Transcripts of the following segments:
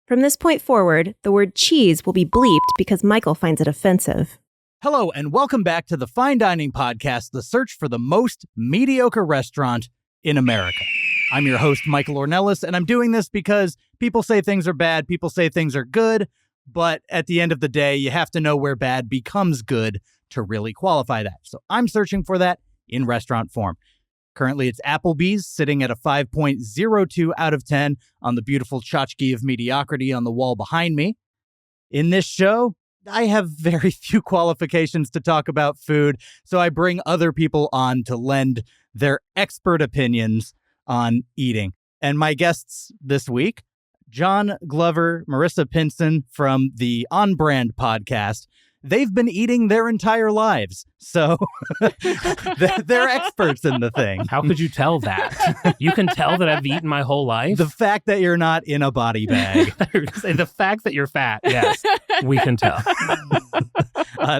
From this point forward, the word cheese will be bleeped because Michael finds it offensive. Hello, and welcome back to the Fine Dining Podcast, the search for the most mediocre restaurant in America. I'm your host, Michael Ornelas, and I'm doing this because people say things are bad, people say things are good, but at the end of the day, you have to know where bad becomes good to really qualify that. So I'm searching for that in restaurant form. Currently, it's Applebee's, sitting at a 5.02 out of 10 on the beautiful tchotchke of mediocrity on the wall behind me. In this show, I have very few qualifications to talk about food, so I bring other people on to lend their expert opinions on eating. And my guests this week, Jon Glover, Marisa Pinson from the On Brand podcast. They've been eating their entire lives, so they're experts in the thing. How could you tell that? You can tell that I've eaten my whole life? The fact that you're not in a body bag. The fact that you're fat, yes, we can tell.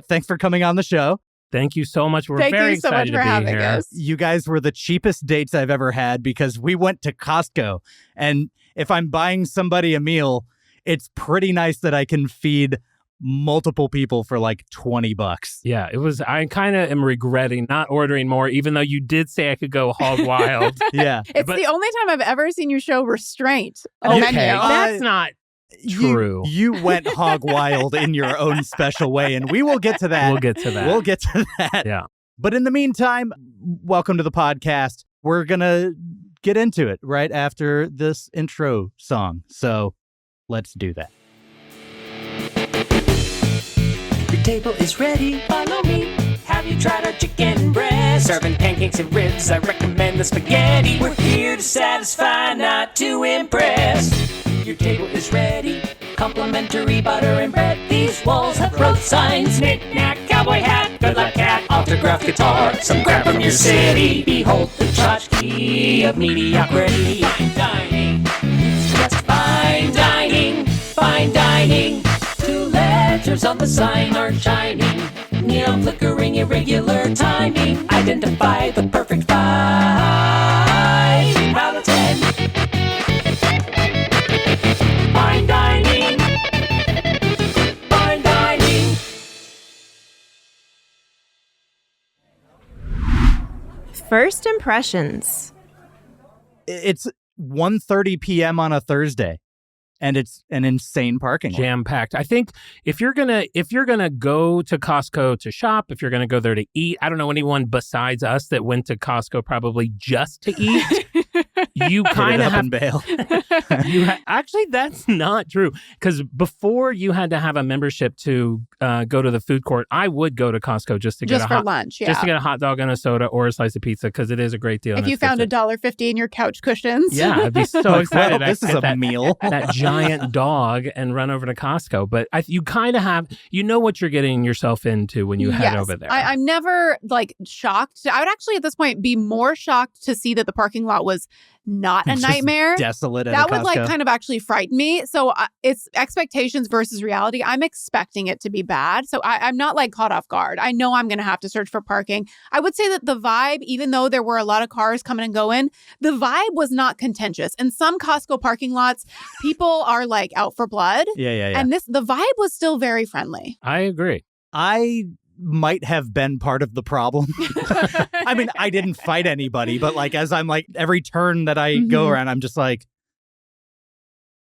Thanks for coming on the show. Thank you so much. We're very excited to be here. Us. You guys were the cheapest dates I've ever had because we went to Costco. And if I'm buying somebody a meal, it's pretty nice that I can feed multiple people for like $20. Yeah, it was. I kind of am regretting not ordering more, even though you did say I could go hog wild. Yeah. It's the only time I've ever seen you show restraint on a menu. That's not true. You went hog wild in your own special way, and we will get to that. We'll get to that. Yeah. But in the meantime, welcome to the podcast. We're going to get into it right after this intro song. So let's do that. Your table is ready, follow me. Have you tried our chicken breast? Serving pancakes and ribs, I recommend the spaghetti. We're here to satisfy, not to impress. Your table is ready, complimentary butter and bread. These walls have road signs, knick-knack, cowboy hat, good luck cat, autographed guitar, some crap from your city. Behold the tchotchke of mediocrity. Fine dining, it's just fine dining, fine dining. Two letters on the sign aren't shining, neon flickering, irregular timing. Identify the perfect five out of 10. Fine dining, fine dining. First impressions. It's 1:30 p.m. on a Thursday. And it's an insane parking lot. Jam-packed. I think if you're gonna go to Costco to shop, if you're gonna go there to eat, I don't know anyone besides us that went to Costco probably just to eat. You kind of have and bail. Actually, that's not true. Because before you had to have a membership to go to the food court, I would go to Costco just to get lunch, just to get a hot dog and a soda or a slice of pizza because it is a great deal. If you found $1.50 in your couch cushions, yeah, I'd be so excited. This is a meal. That giant dog and run over to Costco. But you kind of have, you know what you're getting yourself into when you head over there. I'm never shocked. I would actually at this point be more shocked to see that the parking lot was not a nightmare. Desolate. That would kind of actually frighten me. So it's expectations versus reality. I'm expecting it to be bad. So I'm not caught off guard. I know I'm going to have to search for parking. I would say that the vibe, even though there were a lot of cars coming and going, the vibe was not contentious. In some Costco parking lots, people are out for blood. Yeah. And the vibe was still very friendly. I agree. I might have been part of the problem. I mean, I didn't fight anybody, but as I'm every turn that I go around, I'm just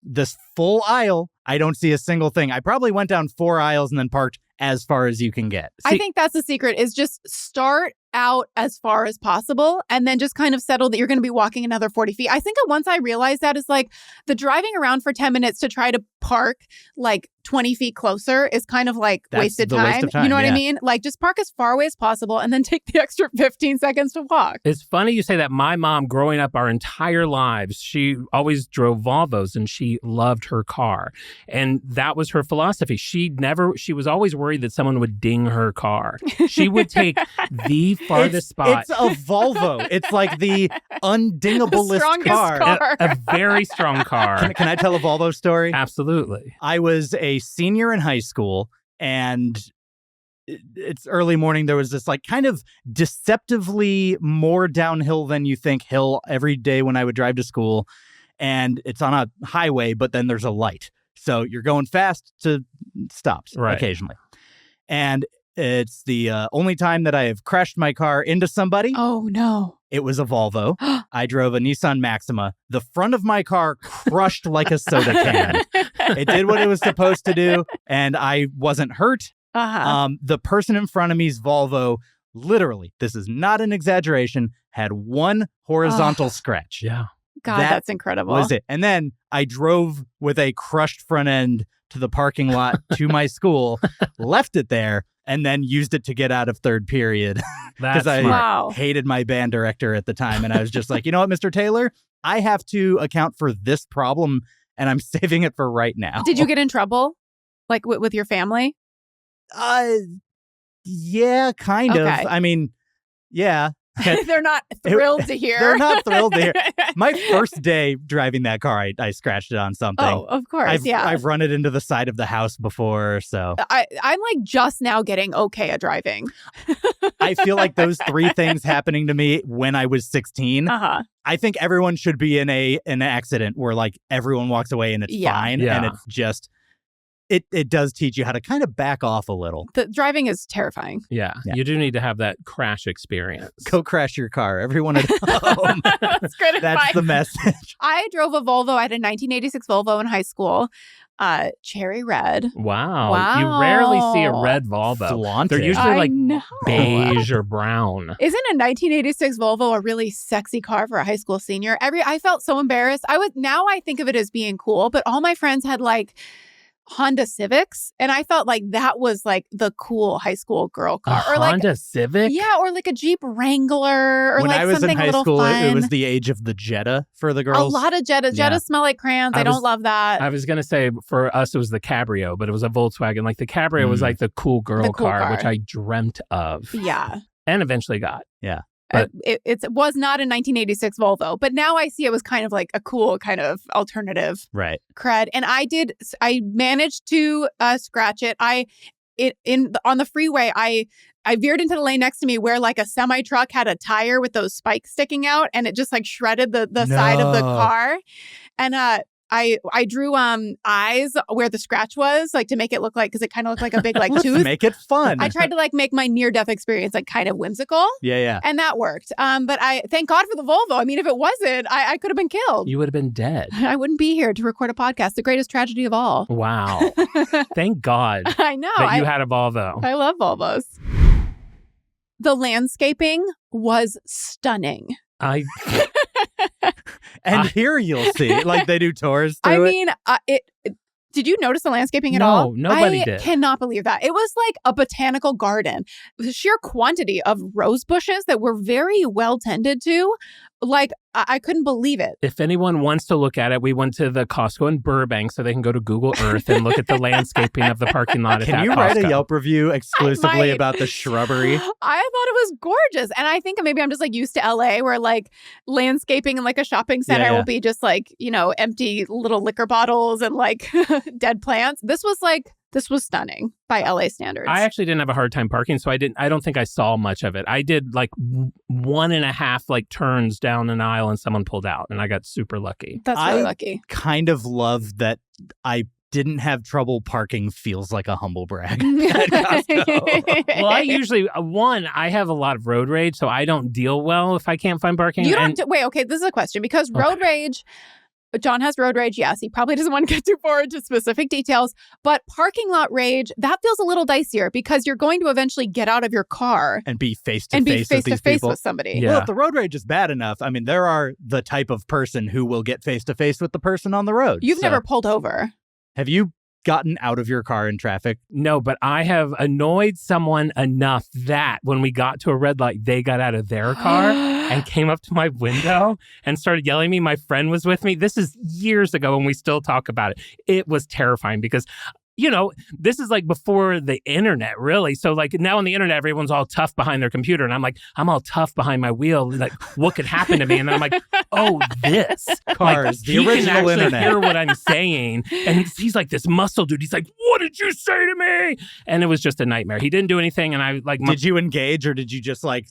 this full aisle, I don't see a single thing. I probably went down 4 aisles and then parked as far as you can get. I think that's the secret, is just start out as far as possible and then just kind of settle that you're going to be walking another 40 feet. I think once I realized that is the driving around for 10 minutes to try to park 20 feet closer is kind of wasted time. Waste of time. You know what I mean? Just park as far away as possible and then take the extra 15 seconds to walk. It's funny you say that. My mom, growing up our entire lives, she always drove Volvos and she loved her car. And that was her philosophy. She was always worried that someone would ding her car. She would take the farthest spot. It's a Volvo. It's the undingablest car. A very strong car. Can I tell a Volvo story? Absolutely. I was a senior in high school, and it's early morning. There was this kind of deceptively more downhill than you think hill every day when I would drive to school. And it's on a highway, but then there's a light. So you're going fast to stops Right. occasionally. And it's the only time that I have crashed my car into somebody. Oh, no. It was a Volvo. I drove a Nissan Maxima. The front of my car crushed like a soda can. It did what it was supposed to do, and I wasn't hurt. Uh-huh. The person in front of me's Volvo, literally, this is not an exaggeration, had one horizontal scratch. Yeah. God, that that's incredible. Was it. And then I drove with a crushed front end to the parking lot to my school, left it there, and then used it to get out of third period. That's Because I smart. Wow. hated my band director at the time. And I was just like, you know what, Mr. Taylor? I have to account for this problem, and I'm saving it for right now. Did you get in trouble? Like with your family? Yeah, kind of. Okay. I mean, yeah. They're not thrilled to hear. They're not thrilled to hear. My first day driving that car, I scratched it on something. Oh, of course, yeah. I've run it into the side of the house before, so I'm like just now getting okay at driving. I feel like those three things happening to me when I was 16. Uh-huh. I think everyone should be in an accident where like everyone walks away and it's Yeah. fine, Yeah. and it's just it does teach you how to kind of back off a little. The driving is terrifying. Yeah. Yeah. You do need to have that crash experience. Go crash your car, everyone at home. That's good That's advice. the message. I drove a Volvo. I had a 1986 Volvo in high school. Cherry red. Wow. You rarely see a Wow. red Volvo. Flaunt They're it. usually I like know. beige or brown. Isn't a 1986 Volvo a really sexy car for a high school senior? I felt so embarrassed. Now I think of it as being cool, but all my friends had like Honda Civics, and I felt like that was like the cool high school girl car, A or like Honda Civic? or like a Jeep Wrangler, or When like I was something in a high little school, fun. it was the age of the Jetta for the girls. A lot of Jettas. Yeah. Jettas smell like crayons. I I don't was- love that. I was going to say for us, it was the Cabrio, but it was a Volkswagen. Like the Cabrio was Mm. like the cool girl The cool car, which car. I dreamt of Yeah. and eventually got. It, But- it was not a 1986 Volvo, but now I see it was kind of like a cool kind of alternative Right. cred. And I managed to scratch it. On the freeway, I veered into the lane next to me where like a semi truck had a tire with those spikes sticking out, and it just like shredded the side of the No. car. And I drew eyes where the scratch was, like to make it look like, because it kind of looked like a big like Let's tooth. make it fun. I tried to like make my near death experience like kind of whimsical. Yeah. And that worked. But I thank God for the Volvo. I mean, if it wasn't, I could have been killed. You would have been dead. I wouldn't be here to record a podcast. The greatest tragedy of all. Wow. Thank God I know. that you had a Volvo. I love Volvos. The landscaping was stunning. And here you'll see, like they do tours through I it. mean, did you notice the landscaping at No, all? nobody I did. cannot believe that. It was like a botanical garden. The sheer quantity of rose bushes that were very well tended to. Like, I couldn't believe it. If anyone wants to look at it, we went to the Costco in Burbank so they can go to Google Earth and look at the landscaping of the parking lot at Can that you Costco. write a Yelp review exclusively might. about the shrubbery? I thought it was gorgeous. And I think maybe I'm just like used to LA where like landscaping in like a shopping center Yeah. will be just like, empty little liquor bottles and like dead plants. This was stunning by LA standards. I actually didn't have a hard time parking, so I don't think I saw much of it. I did like 1.5 like turns down an aisle and someone pulled out, and I got super lucky. That's really I- lucky. Kind of love that I didn't have trouble parking feels like a humble brag at Costco. Well, I usually, I have a lot of road rage, so I don't deal well if I can't find parking. You don't and- wait, okay, this is a question because road rage, John has road rage. Yes, he probably doesn't want to get too far into specific details, but parking lot rage, that feels a little dicier because you're going to eventually get out of your car And be face to and be face face with to these face people. with somebody. Yeah. Well, if the road rage is bad enough, I mean, there are the type of person who will get face to face with the person on the road. You've So, never pulled over. Have you gotten out of your car in traffic? No, but I have annoyed someone enough that when we got to a red light, they got out of their car and came up to my window and started yelling at me. My friend was with me. This is years ago and we still talk about it. It was terrifying because, this is like before the internet, really. So like now on the internet, everyone's all tough behind their computer. And I'm like, I'm all tough behind my wheel. Like, what could happen to me? And then I'm like, oh, this. Cars, the he can original actually internet. hear what I'm saying. And he's like this muscle dude. He's like, what did you say to me? And it was just a nightmare. He didn't do anything. And I like, Did you engage or did you just like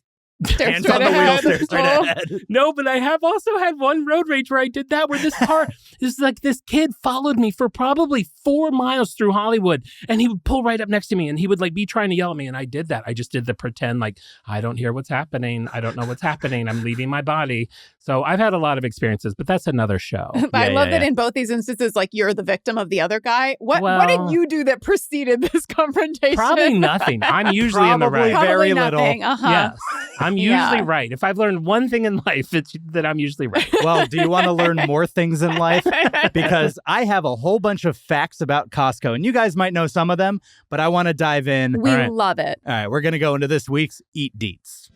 Hands on the wheel, stare straight ahead. No, but I have also had one road rage where I did that, where this kid followed me for probably 4 miles through Hollywood, and he would pull right up next to me, and he would be trying to yell at me, and I did that. I just did the pretend I don't hear what's happening. I don't know what's happening. I'm leaving my body. So I've had a lot of experiences, but that's another show. I love that in both these instances, you're the victim of the other guy. What did you do that preceded this confrontation? Probably nothing. I'm usually in the right. Probably very nothing. little. Yes. I'm usually right. If I've learned one thing in life, it's that I'm usually right. Well, do you want to learn more things in life? Because I have a whole bunch of facts about Costco, and you guys might know some of them, but I want to dive in. We love it. All right, we're going to go into this week's Eat Deets.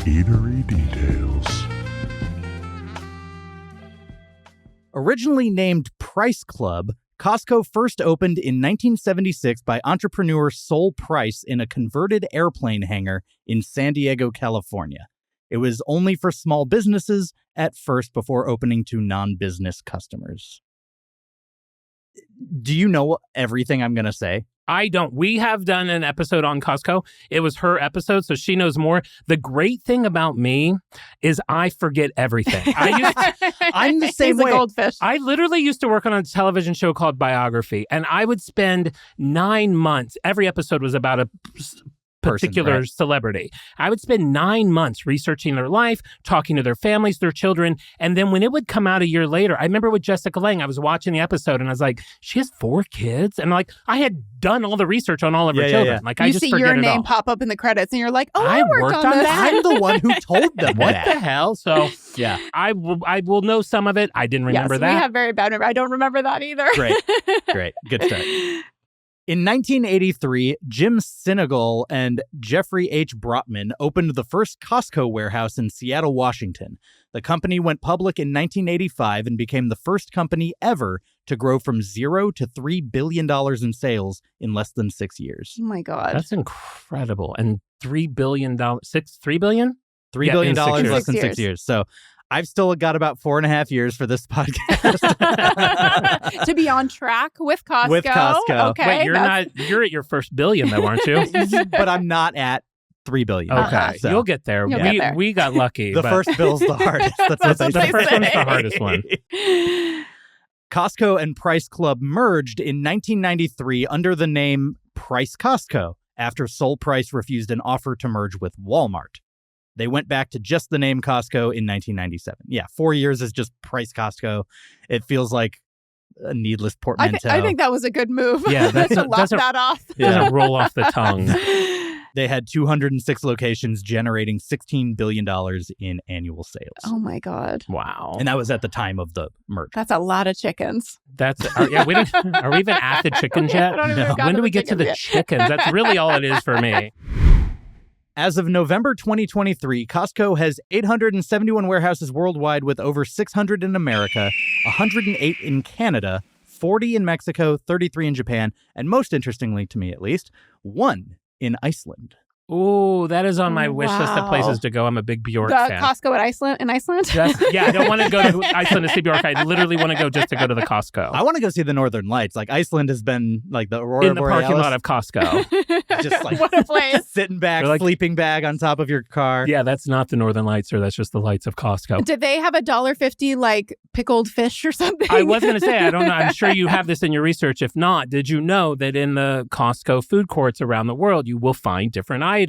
Eatery details. Originally named Price Club, Costco first opened in 1976 by entrepreneur Sol Price in a converted airplane hangar in San Diego, California. It was only for small businesses at first before opening to non-business customers. Do you know everything I'm going to say? I don't. We have done an episode on Costco. It was her episode, so she knows more. The great thing about me is I forget everything. I'm the same He's way. a goldfish. I literally used to work on a television show called Biography, and I would spend 9 months. Every episode was about a particular celebrity. I would spend 9 months researching their life, talking to their families, their children, and then when it would come out a year later, I remember with Jessica Lange, I was watching the episode and I was like, she has 4 kids? And I had done all the research on all of her children. Yeah. I you just see forget your it name all. pop up in the credits and you're like, I worked on that. I'm the one who told them What that. the hell? So Yeah. I will know some of it. I didn't remember Yes, that. we have very bad memory. I don't remember that either. Great. Good start. In 1983, Jim Sinegal and Jeffrey H. Brotman opened the first Costco warehouse in Seattle, Washington. The company went public in 1985 and became the first company ever to grow from $0 to $3 billion in sales in less than 6 years. Oh my God. That's incredible. And $3 billion, $3 billion? $3 billion in 6 years. less than 6 years. So I've still got about 4.5 years for this podcast. To be on track with Costco. With Costco. Okay. Wait, you're at your first billion though, aren't you? But I'm not at $3 billion. Okay, So you'll get there. You'll get there. We got lucky. the but first bill's the hardest. That's what they the say. first one's the hardest one. Costco and Price Club merged in 1993 under the name Price Costco after Sol Price refused an offer to merge with Walmart. They went back to just the name Costco in 1997. Yeah, 4 years is just Price Costco. It feels like a needless portmanteau. I think that was a good move. Yeah, to lop that off. Doesn't roll off the tongue. They had 206 locations generating $16 billion in annual sales. Oh my God. Wow. And that was at the time of the merger. That's a lot of chickens. Are we even at the chickens yet? I don't even got When to do we the get to the chickens chickens? That's really all it is for me. As of November 2023, Costco has 871 warehouses worldwide with over 600 in America, 108 in Canada, 40 in Mexico, 33 in Japan, and most interestingly to me at least, 1 in Iceland. Ooh, that is on my wish list of Wow. places to go. I'm a big Bjork The fan. Costco at Iceland. I don't want to go to Iceland to see Bjork. I literally want to go just to go to the Costco. I want to go see the Northern Lights. Like Iceland has been like the Aurora in the parking Borealis, lot of Costco. just like What a place. sitting back, They're like- sleeping bag on top of your car. Yeah, that's not the Northern Lights, or that's just the lights of Costco. Did they have $1.50 like pickled fish or something? I was going to say, I don't know. I'm sure you have this in your research. If not, did you know that in the Costco food courts around the world, you will find different items?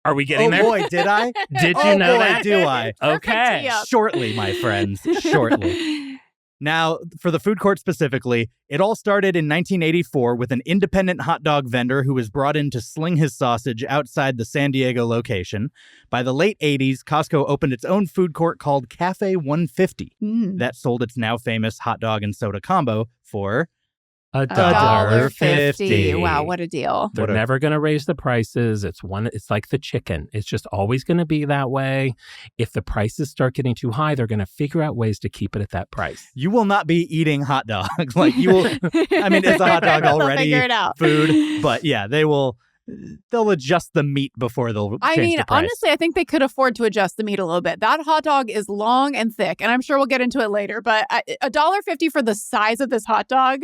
Are we getting Oh there? boy, did I? Did you Oh know boy, that? do I? Okay. Yep. Shortly, my friends, shortly. Now, for the food court specifically, it all started in 1984 with an independent hot dog vendor who was brought in to sling his sausage outside the San Diego location. By the late 80s, Costco opened its own food court called Cafe 150 Mm. that sold its now famous hot dog and soda combo for $1.50. Wow, what a deal. They're never going to raise the prices. It's like the chicken. It's just always going to be that way. If the prices start getting too high, they're going to figure out ways to keep it at that price. You will not be eating hot dogs. Like you will. I mean, it's a hot dog They'll already figure it out. food, but yeah, they'll adjust the meat before they'll I change mean, the price. honestly, I think they could afford to adjust the meat a little bit. That hot dog is long and thick, and I'm sure we'll get into it later, but $1.50 for the size of this hot dog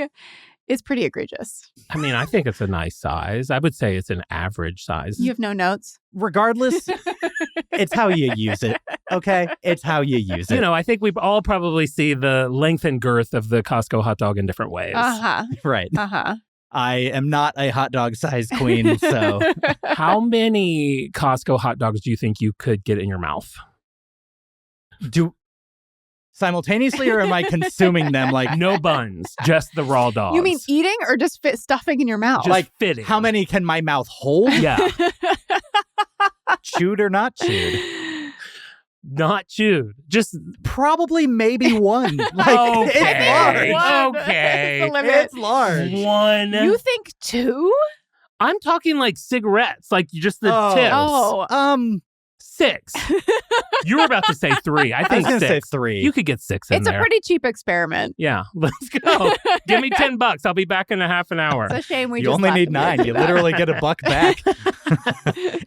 is pretty egregious. I mean, I think it's a nice size. I would say it's an average size. You have no notes? Regardless, it's how you use it. Okay? It's how you use it. You know, I think we all probably see the length and girth of the Costco hot dog in different ways. Uh-huh. Right. Uh-huh. I am not a hot dog size queen, so How many Costco hot dogs do you think you could get in your mouth? simultaneously, or am I consuming them like No buns, just the raw dogs. You mean eating or just stuffing in your mouth? Just like fitting? how many can my mouth hold? Yeah, Chewed or not chewed? not chewed. Just Probably maybe one. Like Okay. it's large. Okay. It's the limit. It's large. one. You think 2? I'm talking like cigarettes, like just the Oh. tips. Oh. 6. You were about to say 3. I I was think gonna 6. say 3. You could get 6 in It's there. a pretty cheap experiment. Yeah, let's go. Give me $10. I'll be back in a half an hour. It's a shame we you just only laughed need at 9. You that. literally get $1 back,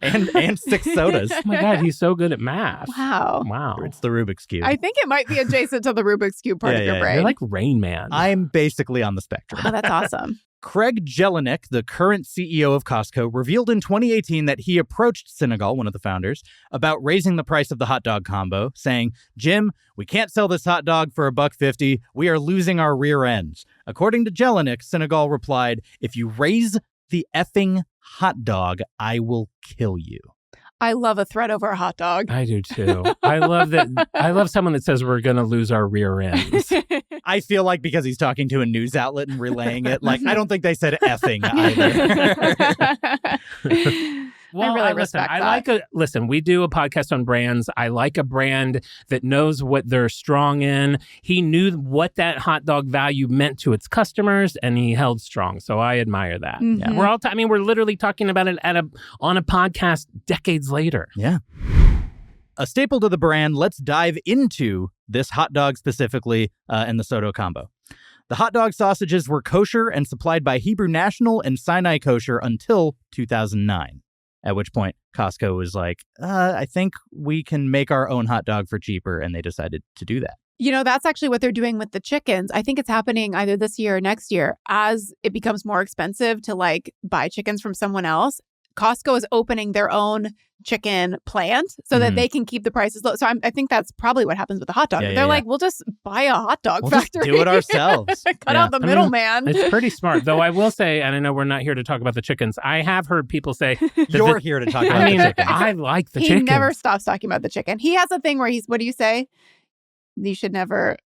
and 6 sodas. Oh my God, he's so good at math. Wow. Wow. It's the Rubik's Cube. I think it might be adjacent to the Rubik's Cube part Yeah, of your yeah, brain. You're like Rain Man. I'm basically on the spectrum. Oh, that's awesome. Craig Jelinek, the current CEO of Costco, revealed in 2018 that he approached Senegal, one of the founders, about raising the price of the hot dog combo, saying, "Jim, we can't sell this hot dog for $1.50. We are losing our rear ends." According to Jelinek, Senegal replied, "If you raise the effing hot dog, I will kill you." I love a threat over a hot dog. I do too. I love that. I love someone that says we're going to lose our rear ends. I feel like because he's talking to a news outlet and relaying it, like, I don't think they said effing either. Well, really listen, respect that. listen, we do a podcast on brands. I like a brand that knows what they're strong in. He knew what that hot dog value meant to its customers, and he held strong. So I admire that. Mhm. Yeah. We're literally talking about it on a podcast decades later. Yeah. A staple to the brand, let's dive into this hot dog specifically and the Soto combo. The hot dog sausages were kosher and supplied by Hebrew National and Sinai Kosher until 2009, at which point Costco was like, I think we can make our own hot dog for cheaper, and they decided to do that. You know, that's actually what they're doing with the chickens. I think it's happening either this year or next year as it becomes more expensive to like buy chickens from someone else. Costco is opening their own chicken plant so that they can keep the prices low. So I think that's probably what happens with the hot dog. Yeah, They're yeah, like, we'll just buy a hot dog We'll just factory. do it ourselves. Cut Yeah. out the I mean, middleman. It's pretty smart, though. I will say, and I know we're not here to talk about the chickens. I have heard people say, You're here to talk about I mean, the chickens. I like the He chickens. never stops talking about the chicken. He has a thing where what do you say? You should never.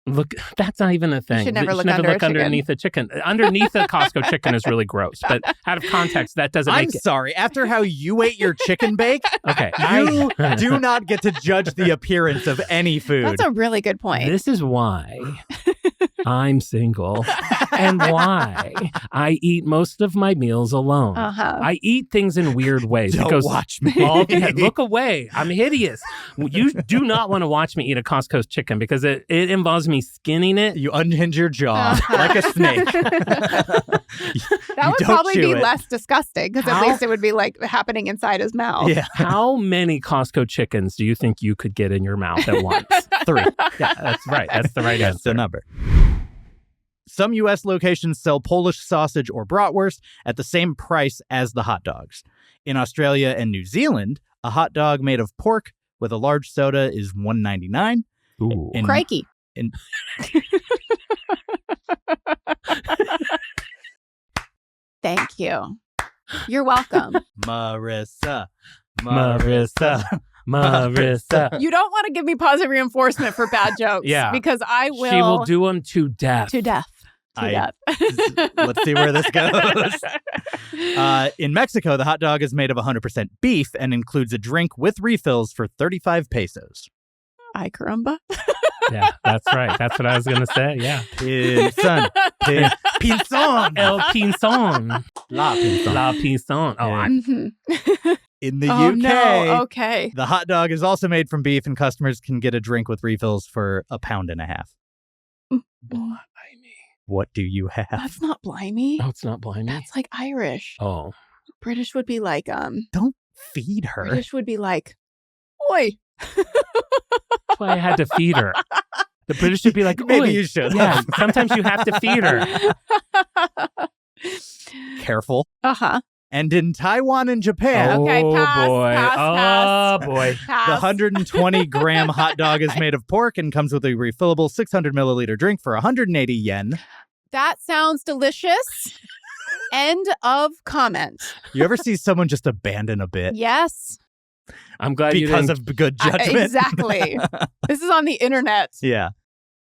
Look, that's not even a thing. should never You look under a chicken. underneath a chicken. Underneath a Costco chicken is really gross, but out of context, that doesn't I'm make it. sorry. After how you ate your chicken bake, Okay. you do not get to judge the appearance of any food. That's a really good point. This is why I'm single and why I eat most of my meals alone. Uh-huh. I eat things in weird ways. Don't because watch me. Look away. I'm hideous. You do not want to watch me eat a Costco's chicken because it involves me skinning it. You unhinge your jaw like a snake. That would don't probably chew be it. less disgusting because at How? least it would be like happening inside his mouth. Yeah, How many Costco chickens do you think you could get in your mouth at once? 3. Yeah, that's right. That's the right That's answer. the number. Some U.S. locations sell Polish sausage or bratwurst at the same price as the hot dogs. In Australia and New Zealand, a hot dog made of pork with a large soda is $1.99. Ooh. In- Crikey. in- Thank you. You're welcome. Marisa. Marisa. Marisa. You don't want to give me positive reinforcement for bad jokes. Yeah. Because I will. She will do them to death. to death. To death. Let's see where this goes. In Mexico, the hot dog is made of 100% beef and includes a drink with refills for 35 pesos. Ay, caramba. Yeah, that's right. That's what I was going to say. Yeah. Pinson. Pinson. El Pinson. La Pinson. La Pinson. Oh, Yeah. Mhm. In the Oh, UK, no. Okay. the hot dog is also made from beef, and customers can get a drink with refills for £1.50. What do you have? That's not blimey. Oh, it's not blimey. That's like Irish. Oh. British would be like, Don't feed her. British would be like, oi. That's why I had to feed her. The British should be like, Maybe "Oi." you should. Yeah, sometimes you have to feed her. Careful. Uh-huh. And in Taiwan and Japan, Okay, pass, boy. pass. Oh, boy. the Pass. 120-gram hot dog is made of pork and comes with a refillable 600-milliliter drink for 180 yen. That sounds delicious. End of comment. You ever see someone just abandon a bit Yes. I'm glad you because didn't. of good judgment? Exactly. This is on the internet. Yeah.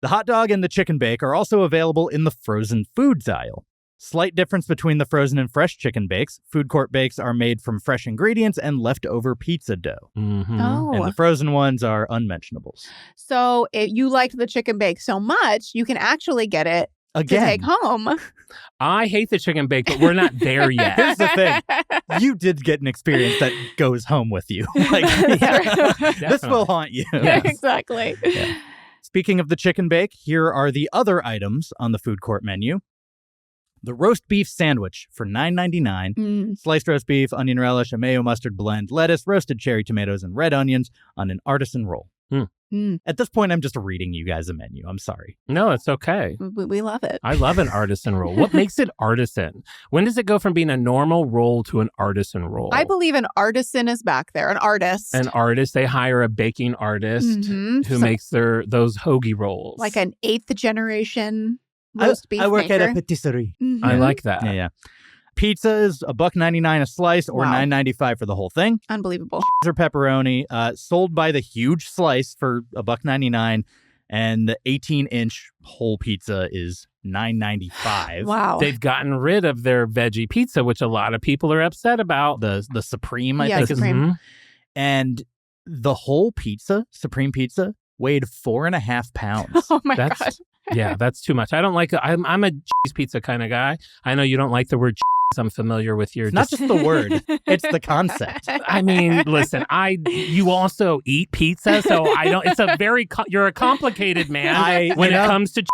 The hot dog and the chicken bake are also available in the frozen foods aisle. Slight difference between the frozen and fresh chicken bakes. Food court bakes are made from fresh ingredients and leftover pizza dough. Mhm. Oh. And the frozen ones are unmentionables. So if you liked the chicken bake so much, you can actually get it Again, to take home. I hate the chicken bake, but we're not there yet. Here's the thing. You did get an experience that goes home with you. Like, this will haunt you. Yes. Exactly. Yeah. Speaking of the chicken bake, here are the other items on the food court menu. The roast beef sandwich for $9.99. Sliced roast beef, onion relish, a mayo mustard blend, lettuce, roasted cherry tomatoes, and red onions on an artisan roll. At this point, I'm just reading you guys a menu. I'm sorry. No, it's okay. We love it. I love an artisan roll. What makes it artisan? When does it go from being a normal roll to an artisan roll? I believe an artisan is back there, an artist. An artist, they hire a baking artist Mhm. who So- makes those hoagie rolls. like an 8th generation roast beef I work maker. at a patisserie. Mhm. I like that. Yeah. Pizza is $1.99 a slice or Wow. $9.95 for the whole thing. Unbelievable. Or pepperoni, sold by the huge slice for $1.99, and the 18-inch whole pizza is $9.95. Wow. They've gotten rid of their veggie pizza, which a lot of people are upset about. The Supreme, I Yeah, think, is. Supreme. Mhm. And the whole pizza, Supreme pizza, weighed 4.5 pounds. Oh my That's- God. Yeah, that's too much. I don't like. I'm a cheese pizza kind of guy. I know you don't like the word cheese. I'm familiar with your. It's not just the word; it's the concept. I mean, listen. You also eat pizza, so I don't. It's a very. You're a complicated man when it comes to.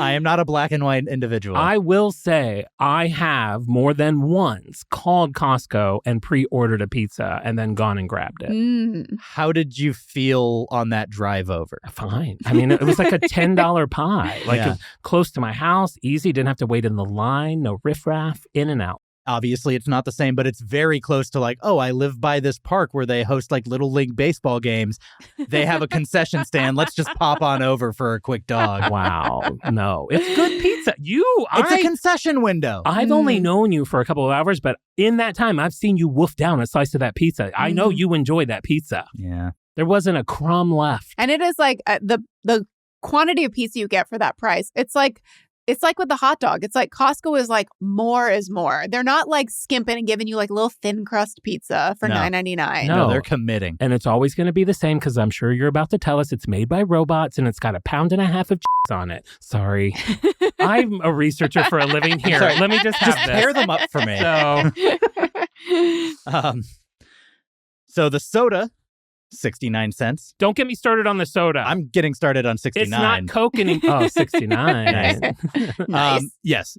I am not a black and white individual. I will say I have more than once called Costco and pre-ordered a pizza and then gone and grabbed it. How did you feel on that drive over? Fine. I mean, it was like a $10 pie. Like Yeah. close to my house, easy. Didn't have to wait in the line. No riffraff. In and out. Obviously, it's not the same, but it's very close to like, oh, I live by this park where they host like little league baseball games. They have a concession stand. Let's just pop on over for a quick dog. Wow. No, it's good pizza. It's a concession window. I've only known you for a couple of hours, but in that time, I've seen you wolf down a slice of that pizza. I know you enjoy that pizza. Yeah. There wasn't a crumb left. And it is like the quantity of pizza you get for that price. It's like with the hot dog. It's like Costco is like more is more. They're not like skimping and giving you like little thin crust pizza for No. $9.99. No. No, they're committing. And it's always going to be the same because I'm sure you're about to tell us it's made by robots and it's got 1.5 pounds of cheese on it. Sorry. I'm a researcher for a living here. Sorry. Let me just have Just this. pair them up for me. So the soda, 69 cents. Don't get me started on the soda. I'm getting started on 69. It's not Coke anymore. Oh, 69. Nice. Yes.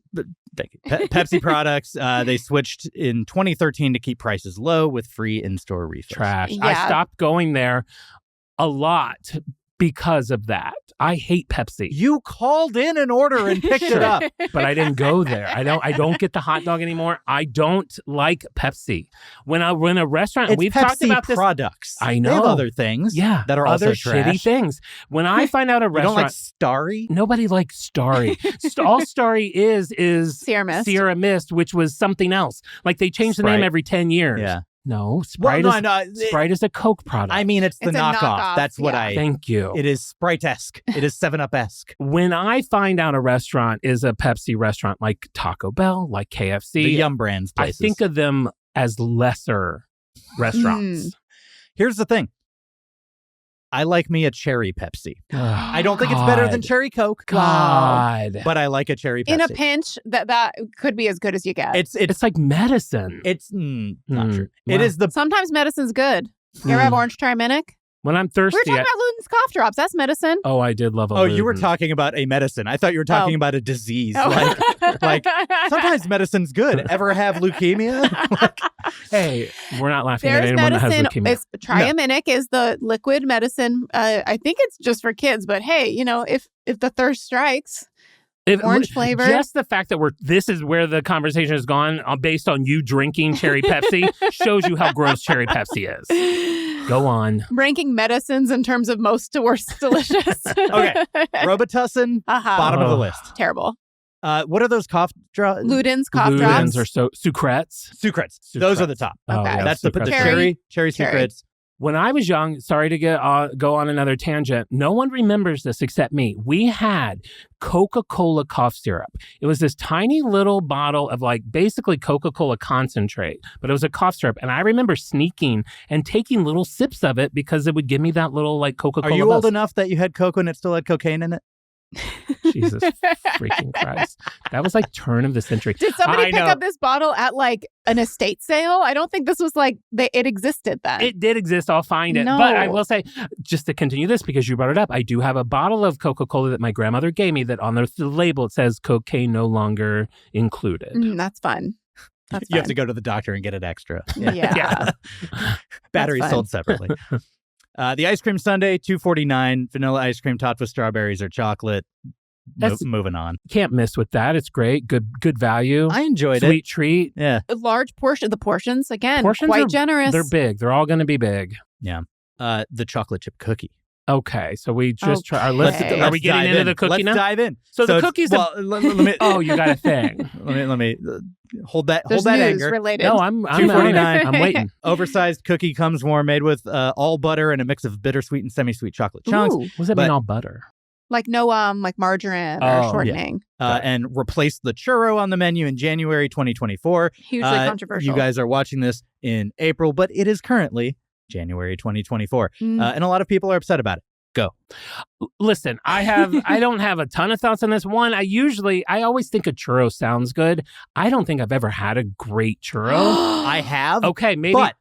Thank you. Pepsi products, they switched in 2013 to keep prices low with free in-store refills. Trash. Yeah. I stopped going there a lot because of that. I hate Pepsi, You called in an order and picked it up. but I didn't go there. I don't get the hot dog anymore. I don't like Pepsi. When a restaurant, It's we've Pepsi talked about this. products. I They know. have other things Yeah, that are other also trash. shitty things. When I find out a You don't restaurant, like Starry? nobody likes Starry. All Starry is Sierra Mist. Sierra Mist, which was something else. Like they change the name Sprite. every 10 years. Yeah. No, Sprite Well, is no, Sprite is a Coke product. I mean, it's the It's a knockoff. knockoff, That's what yeah. Thank you. It is Sprite-esque. It is 7-Up-esque. When I find out a restaurant is a Pepsi restaurant, like Taco Bell, like KFC, The Yum Brands I places. think of them as lesser restaurants. Here's the thing. I like me a cherry Pepsi. I don't think it's better than cherry Coke. God. But I like a cherry Pepsi. In a pinch, that could be as good as you get. It's like medicine. It's not true. Wow. It is the Sometimes medicine's good. You ever have orange triminic? When I'm We're thirsty, talking about Luden's cough drops. That's medicine. I did love a Oh, you were Luden. talking about a medicine. I thought you were talking about a disease. Oh. Like sometimes medicine's good. Ever have leukemia? Hey, we're not laughing at There's anyone that has medicine. leukemia. It's Triaminic is the liquid medicine. I think it's just for kids, but hey, if the thirst strikes, orange flavor. Just the fact that this is where the conversation has gone based on you drinking cherry Pepsi shows you how gross cherry Pepsi is. Go on. Ranking medicines in terms of most to worst delicious. Okay. Robitussin, bottom of the list. Terrible. What are those cough drops? Luden's cough Ludens drops. or Sucrets. Those are the top. Oh, Okay. yeah, That's the Sucrets. cherry Sucrets. When I was young, sorry to go on another tangent, no one remembers this except me. We had Coca-Cola cough syrup. It was this tiny little bottle of basically Coca-Cola concentrate, but it was a cough syrup. And I remember sneaking and taking little sips of it because it would give me that little Coca-Cola Are you buzz. old enough that you had Coke and it still had cocaine in it? Jesus freaking Christ. That was turn of the century. Did somebody I pick know. up this bottle at an estate sale? I don't think this was it existed then. It did exist. I'll find it. No. But I will say, just to continue this, because you brought it up, I do have a bottle of Coca-Cola that my grandmother gave me that on the label it says cocaine no longer included. That's fun. That's You have fun. to go to the doctor and get it extra. Yeah. Batteries fun. sold separately. The ice cream sundae, $2.49. Vanilla ice cream topped with strawberries or chocolate. Moving on. Can't miss with that. It's great. Good value. I enjoyed Sweet it. treat. Yeah. A large portion. The portions, again, Portions quite are- generous. They're big. They're all going to be big. The chocolate chip cookie. Okay, so we just try. Are we Let's getting dive into in. the cookie Let's now? dive in. So the it's- cookies. Well, let me. Oh, you got a thing. let me hold that. There's hold that news anger. related. No, I'm $2.49. I'm waiting. Oversized cookie comes warm, made with all butter and a mix of bittersweet and semi-sweet chocolate chunks. Ooh, What does that mean? All butter. no margarine Oh, or yeah. shortening. And replaced the churro on the menu in January 2024. Hugely controversial. You guys are watching this in April, but it is currently January 2024. Mm. And a lot of people are upset about it. Go. Listen, I don't have a ton of thoughts on this. One, I always think a churro sounds good. I don't think I've ever had a great churro. I have. Okay, maybe. But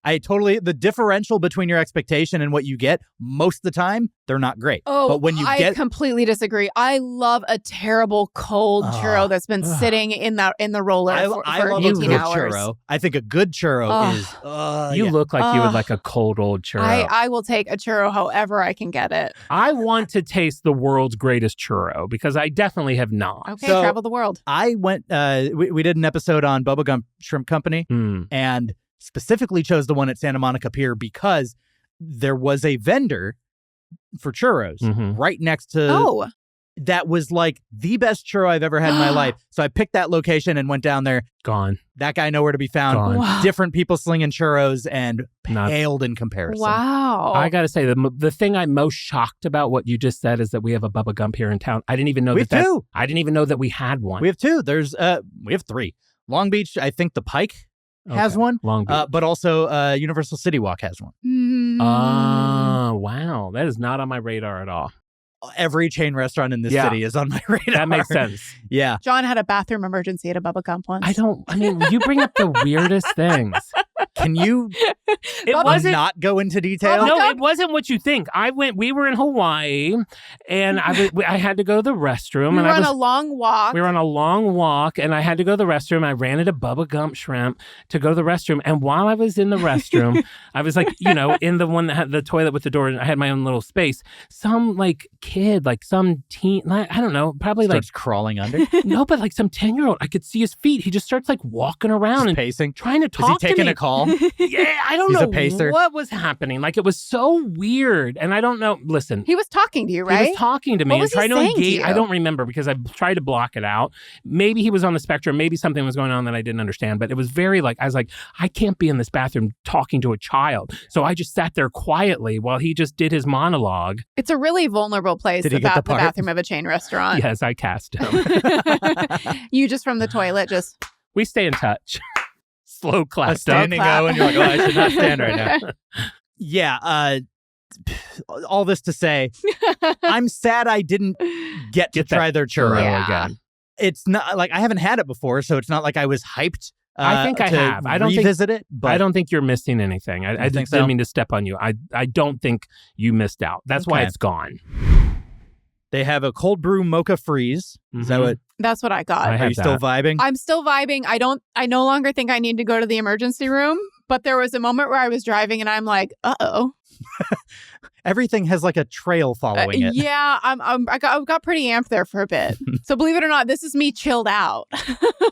the differential between your expectation and what you get, most of the time, they're not great. Oh, but when you I completely disagree. I love a terrible cold churro that's been sitting in the roller for I love 18 a good hours. churro. I think a good churro is. You look like you would Ugh. like a cold old churro. I will take a churro however I can get it. I want to taste the world's greatest churro because I definitely have not. Okay, So- travel the world. I went. We did an episode on Bubblegum Shrimp Company, and specifically chose the one at Santa Monica Pier because there was a vendor for churros right next to that was like the best churro I've ever had in my life. So I picked that location and went down there. Gone. That guy nowhere to be found. Gone. Wow. Different people slinging churros and Not- paled in comparison. Wow. I got to say, the thing I'm most shocked about what you just said is that we have a Bubba Gump here in town. I didn't even know We have that. two. I didn't even know that we had one. We have two. We have three. Long Beach, I think the Pike has Okay. one. Long Beach. But also Universal City Walk has one. Oh, wow. That is not on my radar at all. Every chain restaurant in this Yeah. city is on my radar. That makes sense. Yeah. John had a bathroom emergency at a Bubba Gump once. You bring up the weirdest things. Can you It wasn't. not go into detail? No, it wasn't what you think. We were in Hawaii, and I had to go to the restroom. We and were on a long walk. We were on a long walk, and I had to go to the restroom. I ran into Bubba Gump Shrimp to go to the restroom. And while I was in the restroom, I was in the one that had the toilet with the door, and I had my own little space. Some kid, some teen, I don't know, probably Starts crawling under. no, but some 10-year-old. I could see his feet. He just starts walking around and pacing. trying to Is talk he taking to me. a call? Yeah, I don't He's know a pacer. what was happening. It was so weird, and I don't know. Listen, He was talking to you, right? he was talking to me What and was he trying to saying to engage. you? I don't remember because I tried to block it out. Maybe he was on the spectrum. Maybe something was going on that I didn't understand. But it was very I was like, I can't be in this bathroom talking to a child. So I just sat there quietly while he just did his monologue. It's a really vulnerable place Did he get about the the part? bathroom of a chain restaurant. Yes, I cast him. You just from the toilet, just We stay in touch. Slow A clap. standing clap. O, and you're like, oh, I should not stand right now. Yeah. All this to say, I'm sad I didn't get to Get that try their churro. Yeah. again. It's not I haven't had it before, so it's not like I was hyped I think I to have. I don't revisit it, but I don't think you're missing anything. I think just so? didn't mean to step on you. I don't think you missed out. That's why Okay. it's gone. they have a cold brew mocha freeze. Is that Mhm. what? That's what I got. I Are have you still that. vibing? I'm still vibing. I no longer think I need to go to the emergency room, but there was a moment where I was driving and I'm like, uh-oh. Everything has like a trail following it. Yeah, I got pretty amped there for a bit. So believe it or not, this is me chilled out.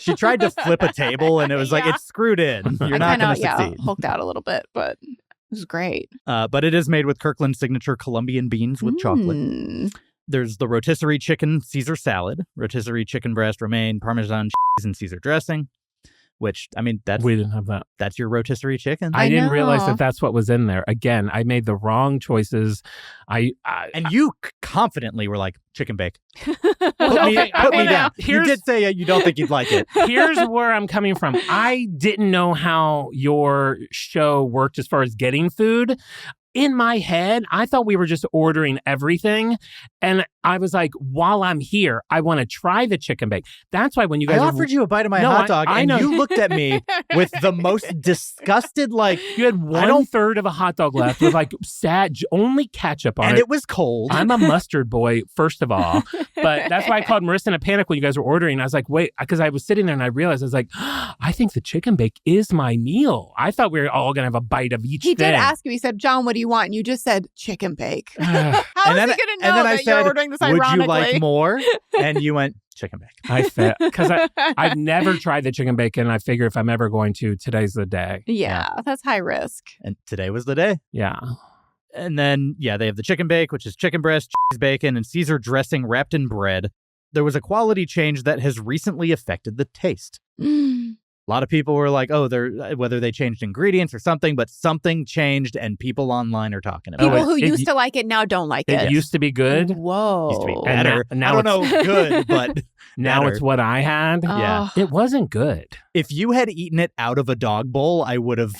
She tried to flip a table and it was like, Yeah. it's screwed in. You're I not going kinda, to succeed. hulked out a little bit, but it was great. But it is made with Kirkland's signature Colombian beans with chocolate. Mm. There's the rotisserie chicken Caesar salad, rotisserie chicken breast, romaine, Parmesan cheese, and Caesar dressing. Which, I mean, We didn't have that. that's your rotisserie chicken. I I didn't realize know. that that's what was in there. Again, I made the wrong choices. I And you confidently were like, chicken bake. Well, Put me okay, down. You here's- did say you don't think you'd like it. Here's where I'm coming from. I didn't know how your show worked as far as getting food. In my head, I thought we were just ordering everything. And I was like, while I'm here, I want to try the chicken bake. That's why when you I guys offered you a bite of my No, hot dog, I and know. you looked at me with the most disgusted, like, you had I don't- 1/3 of a hot dog left with like only ketchup on and it. it was cold. I'm a mustard boy, first of all. But that's why I called Marisa in a panic when you guys were ordering. I was like, wait, because I was sitting there and I realized, I was like, I think the chicken bake is my meal. I thought we were all going to have a bite of each He thing. did ask you. He said, "John, what do you want?" And you just said, "Chicken bake." How And is then- he going to and know then I that said, you're ordering this Would ironically? you like more? And you went, chicken bake. I felt because I've never tried the chicken bake, and I figure if I'm ever going to, today's the day. Yeah, that's high risk. And today was the day. Yeah. And then, they have the chicken bake, which is chicken breast, cheese, bacon, and Caesar dressing wrapped in bread. There was a quality change that has recently affected the taste. A lot of people were like, whether they changed ingredients or something, but something changed and people online are talking about People it. who it- used to like it now don't like It it. used to be good. Whoa. Used to be And better. now I don't know good, but Now better. it's what I had. Yeah. It wasn't good. If you had eaten it out of a dog bowl, it would have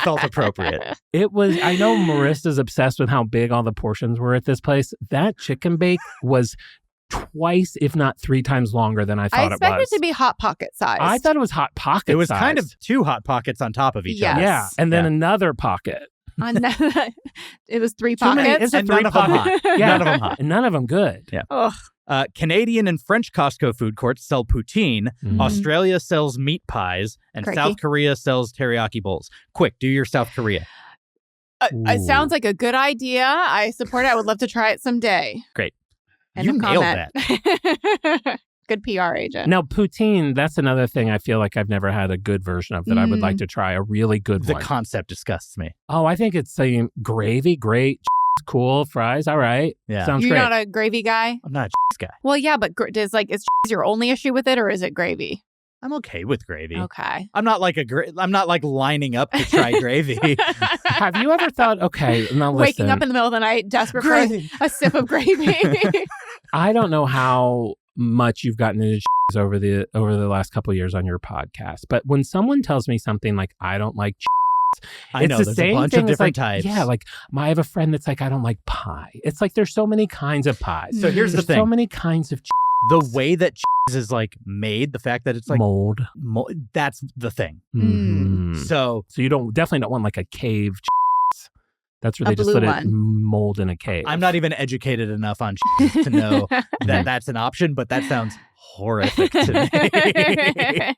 felt appropriate. It was, I know Marisa's obsessed with how big all the portions were at this place. That chicken bake was twice, if not 3 times longer than I I thought it expected was. it to be Hot Pocket size. I thought it was Hot Pocket It was sized. kind of 2 hot pockets on top of each Yes. other. Yeah. And then Yeah. another pocket. It was 3 Too many- pockets. It's a And none 3 of them pocket. hot. Yeah. None of them hot. And none of them good. Yeah. Ugh. Canadian and French Costco food courts sell poutine. Mm. Australia sells meat pies. And Crikey. South Korea sells teriyaki bowls. Quick, do your South Korea. It sounds like a good idea. I support it. I would love to try it someday. Great. End You of nailed comment. Good PR agent. Now, poutine, that's another thing I feel like I've never had a good version of that I would like to try, a really good The one. concept disgusts me. Oh, I think it's saying gravy, great, cool, fries, all right. Yeah. Sounds You're great. not a gravy guy? I'm not a guy. Well, yeah, but is cheese your only issue with it, or is it gravy? I'm okay with gravy. Okay. I'm not like I'm not like lining up to try gravy. Have you ever thought, okay, now listen, Waking up in the middle of the night, desperate for a sip of gravy. I don't know how much you've gotten into cheese over the last couple of years on your podcast, but when someone tells me something like, I don't like cheese, I it's know the there's same a bunch thing of as, different like, types. Yeah, like I have a friend that's like, I don't like pie. It's like there's so many kinds of pies. So here's the There's thing. so many kinds of cheese. The way that cheese is like made, the fact that it's like Mold. that's the thing. Mhm. So So you definitely don't want like a cave cheese. That's where A they just blue put it one. mold in a cave. I'm not even educated enough on cheese to know that that's an option, but that sounds horrific to me.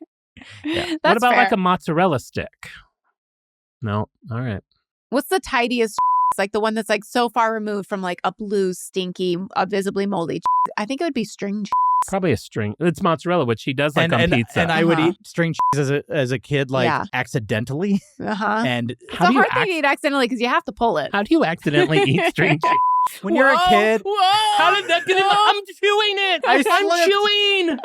What That's about fair. like a mozzarella stick? No. All right. What's the tidiest like the one that's like so far removed from like a blue, stinky, visibly moldy I think it would be string cheese. Probably a string. It's mozzarella, which he does like on pizza. And I would Uh-huh. eat string cheese as a kid, like Yeah. accidentally. Uh-huh. And It's How a do you hard thing to eat accidentally because you have to pull it. How do you accidentally eat string cheese? when you're a kid, Whoa! How did that get in? I'm chewing it. I I'm slipped.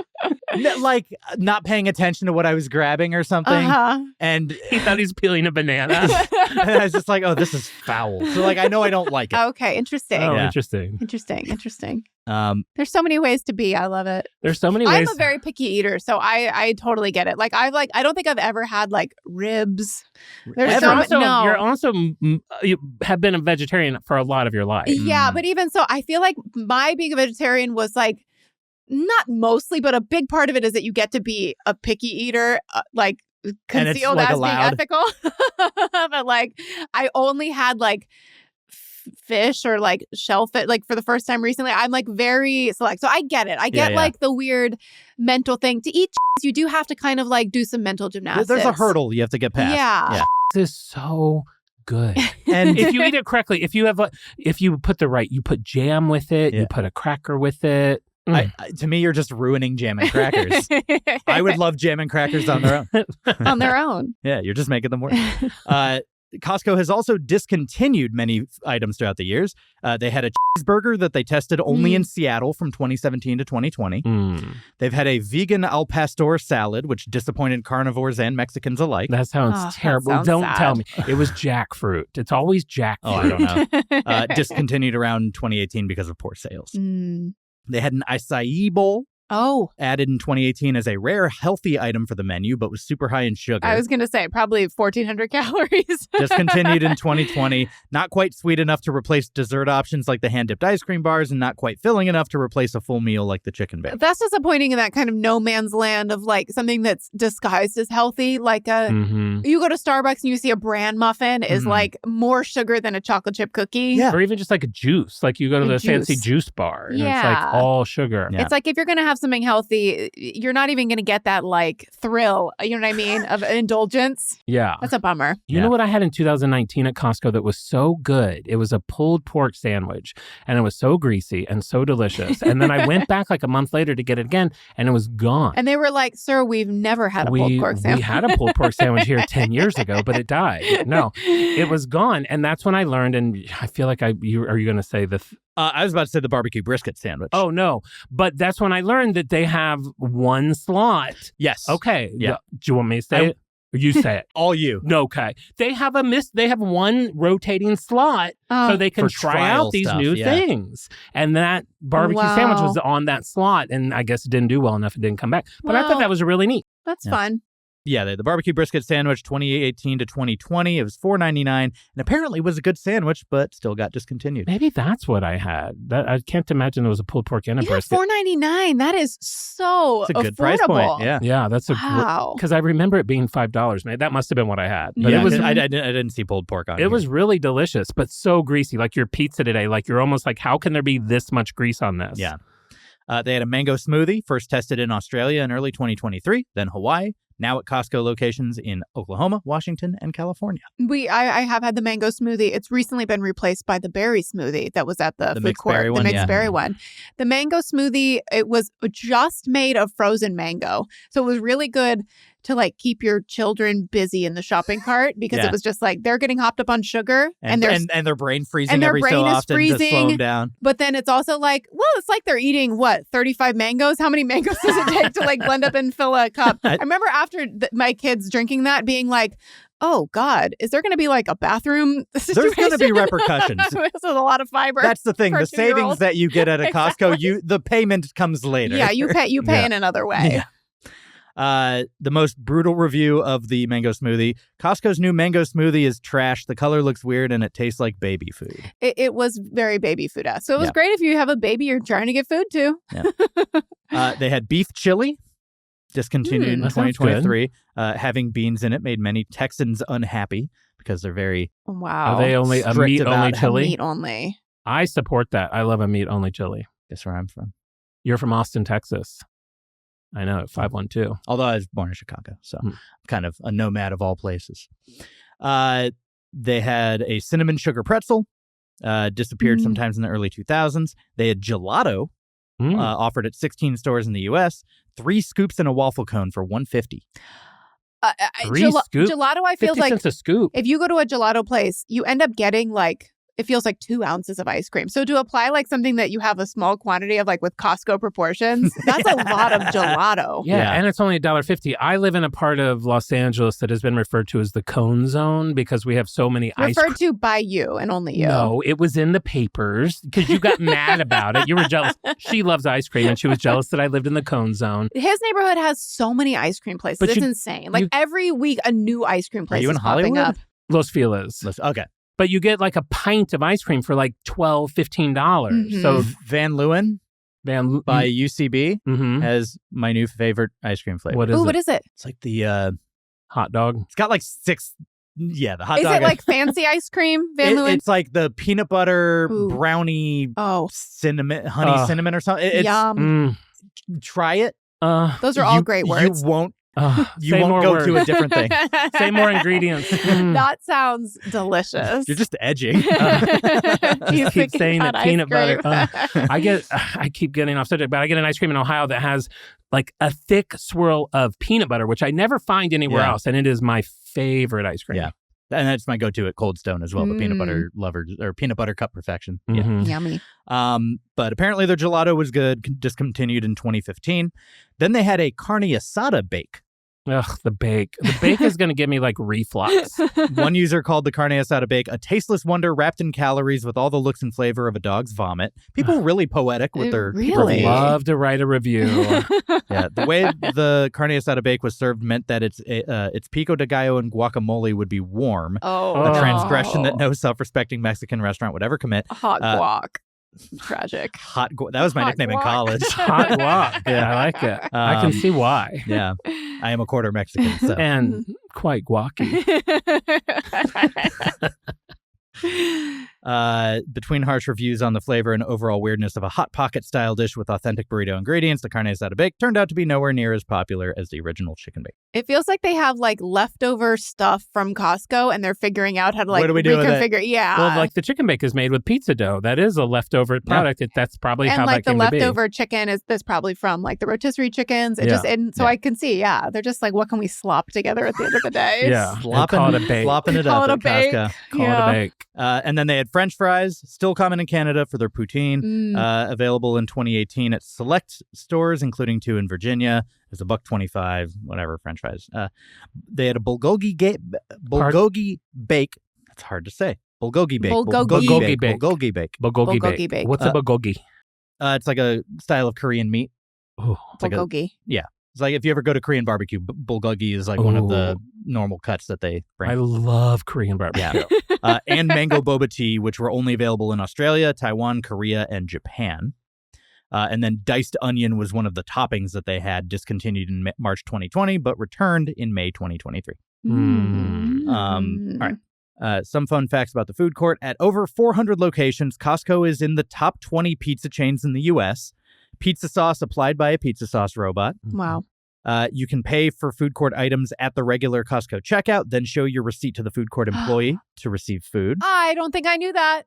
chewing. like not paying attention to what I was grabbing or something, Uh-huh. and He thought he was peeling a banana. I was just like, "Oh, this is foul." So like, I know I don't like it. Okay, interesting. Oh, Yeah. interesting. Interesting. Um, There's so many ways to be. I love it. There's so many I'm ways. a very picky eater, so I totally get it. Like I don't think I've ever had like ribs. There's But so you're also you have been a vegetarian for a lot of your life. Yeah, but even so, I feel like my being a vegetarian was like not mostly, but a big part of it is that you get to be a picky eater, like concealed like, as allowed. being ethical. But like, I only had like fish or like shellfish, like for the first time recently. I'm like very select. So I get it. I get like the weird mental thing. To eat you do have to kind of like do some mental gymnastics. There's a hurdle you have to get past. Yeah. This is so good. And if you eat it correctly, if you put you put jam with it, you put a cracker with it. To me, you're just ruining jam and crackers. I would love jam and crackers on their own. On their own. Yeah, you're just making them work. Costco has also discontinued many items throughout the years. They had a cheeseburger that they tested only in Seattle from 2017 to 2020. They've had a vegan al pastor salad, which disappointed carnivores and Mexicans alike. That sounds terrible. That sounds Don't sad. tell me. It was jackfruit. It's always jackfruit. Oh, I don't know. Discontinued around 2018 because of poor sales. They had an acai bowl. Added in 2018 as a rare healthy item for the menu, but was super high in sugar. I was going to say probably 1,400 calories. Discontinued in 2020. Not quite sweet enough to replace dessert options like the hand-dipped ice cream bars, and not quite filling enough to replace a full meal like the chicken bake. That's disappointing in that kind of no man's land of like something that's disguised as healthy. Like you go to Starbucks and you see a bran muffin is like more sugar than a chocolate chip cookie. Yeah. Or even just like a juice. Like you go to the fancy juice bar and it's like all sugar. Yeah. It's like if you're going to have something healthy, you're not even going to get that like thrill, you know what I mean, of indulgence. Yeah. That's a bummer. You know what I had in 2019 at Costco that was so good? It was a pulled pork sandwich, and it was so greasy and so delicious. And then I went back like a month later to get it again, and it was gone. And they were like, sir, we've never had a pulled pork sandwich. We had a pulled pork sandwich here 10 years ago, but it died. No, it was gone. And that's when I learned, and I feel like are you going to say the... I was about to say the barbecue brisket sandwich. Oh, no. But that's when I learned that they have one slot. Yes. Okay. Yeah. Do you want me to say it? Or you say it? All you. No, okay. They have one rotating slot so they can For try trial out these stuff, new yeah. things. And that barbecue sandwich was on that slot, and I guess it didn't do well enough. It didn't come back. But I thought that was really neat. That's fun. Yeah, the barbecue brisket sandwich, 2018 to 2020. It was $4.99 and apparently was a good sandwich, but still got discontinued. Maybe that's what I had. I can't imagine there was a pulled pork and a brisket. $4.99. That is so It's a good affordable. price point. Yeah. Yeah, that's because I remember it being $5. Maybe that must have been what I had. But Yeah, it was. I didn't see pulled pork on It was really delicious, but so greasy. Like your pizza today. Like you're almost like, how can there be this much grease on this? Yeah. They had a mango smoothie, first tested in Australia in early 2023, then Hawaii. Now at Costco locations in Oklahoma, Washington, and California. I have had the mango smoothie. It's recently been replaced by the berry smoothie that was at the food mixed court. berry one, the mixed yeah. berry one. The mango smoothie, it was just made of frozen mango. So it was really good to like keep your children busy in the shopping cart because it was just like they're getting hopped up on sugar and their brain freezing every so often to slow them down. But then it's also like, well, it's like they're eating 35 mangoes? How many mangoes does it take to like blend up and fill a cup? I remember after my kids drinking that being like, oh God, is there going to be like a bathroom situation? There's going to be repercussions. This is a lot of fiber. That's the thing. for The savings that you get at a Costco, Exactly. the payment comes later. Yeah, you pay in another way. Yeah. The most brutal review of the mango smoothie. Costco's new mango smoothie is trash. The color looks weird and it tastes like baby food. It was very baby food-esque. So it was great if you have a baby you're trying to give food to. Yeah. They had beef chili, discontinued in that sounds 2023. Having beans in it made many Texans unhappy because they're very Wow. Are they only a Strict meat-only about chili? Meat only. I support that. I love a meat-only chili. Guess where I'm from. You're from Austin, Texas. I know, 512. Although I was born in Chicago, so I'm kind of a nomad of all places. They had a cinnamon sugar pretzel, disappeared sometimes in the early 2000s. They had gelato, offered at 16 stores in the U.S., 3 scoops in a waffle cone for $1.50. Gelato, I feel 50 like cents a scoop. if you go to a gelato place, you end up getting like, it feels like 2 ounces of ice cream. So to apply like something that you have a small quantity of like with Costco proportions, that's a lot of gelato. Yeah, and it's only $1.50. I live in a part of Los Angeles that has been referred to as the cone zone because we have so many ice Referred to by you and only you. No, it was in the papers because you got mad about it. You were jealous. She loves ice cream and she was jealous that I lived in the cone zone. His neighborhood has so many ice cream places. But It's insane. Like every week, a new ice cream place you in is popping Hollywood? up. Los Feliz. Okay. But you get like a pint of ice cream for like $12, $15. So Van Leeuwen, by UCB Mhm. has my new favorite ice cream flavor. What is Ooh, it? what is it? It's like the Hot dog? it's got like 6. Yeah, the hot Is dog. it like fancy ice cream, Van Leeuwen? It's like the peanut butter Ooh. brownie Oh, cinnamon, honey cinnamon or something. It's, yum. Try it. Those are all great words. You won't say won't more go words. to a different thing. Say more ingredients. That sounds delicious. You're just edging. You keep saying about that peanut ice butter. cream. I keep getting off subject, but I get an ice cream in Ohio that has like a thick swirl of peanut butter, which I never find anywhere Yeah. else, and it is my favorite ice cream. Yeah. And that's my go-to at Cold Stone as well, the peanut butter lovers or peanut butter cup perfection. Yeah. Mhm. Yummy. But apparently their gelato was good, discontinued in 2015. Then they had a carne asada bake. Ugh, the bake. The bake is going to give me like reflux. One user called the carne asada bake a tasteless wonder wrapped in calories with all the looks and flavor of a dog's vomit. People really poetic with their Really? reviews. Love to write a review. Yeah, the way the carne asada bake was served meant that its pico de gallo and guacamole would be warm. Oh. A transgression that no self-respecting Mexican restaurant would ever commit. Hot guac. Tragic. That was my Hot nickname in guac. college. Hot guac. Yeah, I like it. I can see why. Yeah, I am a quarter Mexican, so. And quite guacky. Between harsh reviews on the flavor and overall weirdness of a Hot Pocket style dish with authentic burrito ingredients, the carne asada bake turned out to be nowhere near as popular as the original chicken bake. It feels like they have like leftover stuff from Costco and they're figuring out how to like What do we do with it? reconfigure. Yeah. Well, like the chicken bake is made with pizza dough. That is a leftover product. That's probably and how like that the came to be. leftover chicken is probably from like the rotisserie chickens. It Yeah. just and so Yeah. I can see, they're just like, what can we slop together at the end of the day? Yeah. Flopping Call it a bake. Flopping it Call up it at a bake. Costco. Call it a bake. And then they had French fries, still common in Canada for their poutine, available in 2018 at select stores, including 2 in Virginia. There's a $1.25, whatever, French fries. They had a bulgogi bake. That's hard to say. Bulgogi bake. Bulgogi bake. Bulgogi bake. Bulgogi Bulgogi bake. What's a bulgogi? It's like a style of Korean meat. Oh, It's like Bulgogi. It's like if you ever go to Korean barbecue, bulgogi is like one of the normal cuts that they bring. I love Korean barbecue. And mango boba tea, which were only available in Australia, Taiwan, Korea, and Japan. And then diced onion was one of the toppings that they had, discontinued in March 2020, but returned in May 2023. All right. Some fun facts about the food court. At over 400 locations, Costco is in the top 20 pizza chains in the U.S. Pizza sauce applied by a pizza sauce robot. Wow. You can pay for food court items at the regular Costco checkout, then show your receipt to the food court employee to receive food. I don't think I knew that.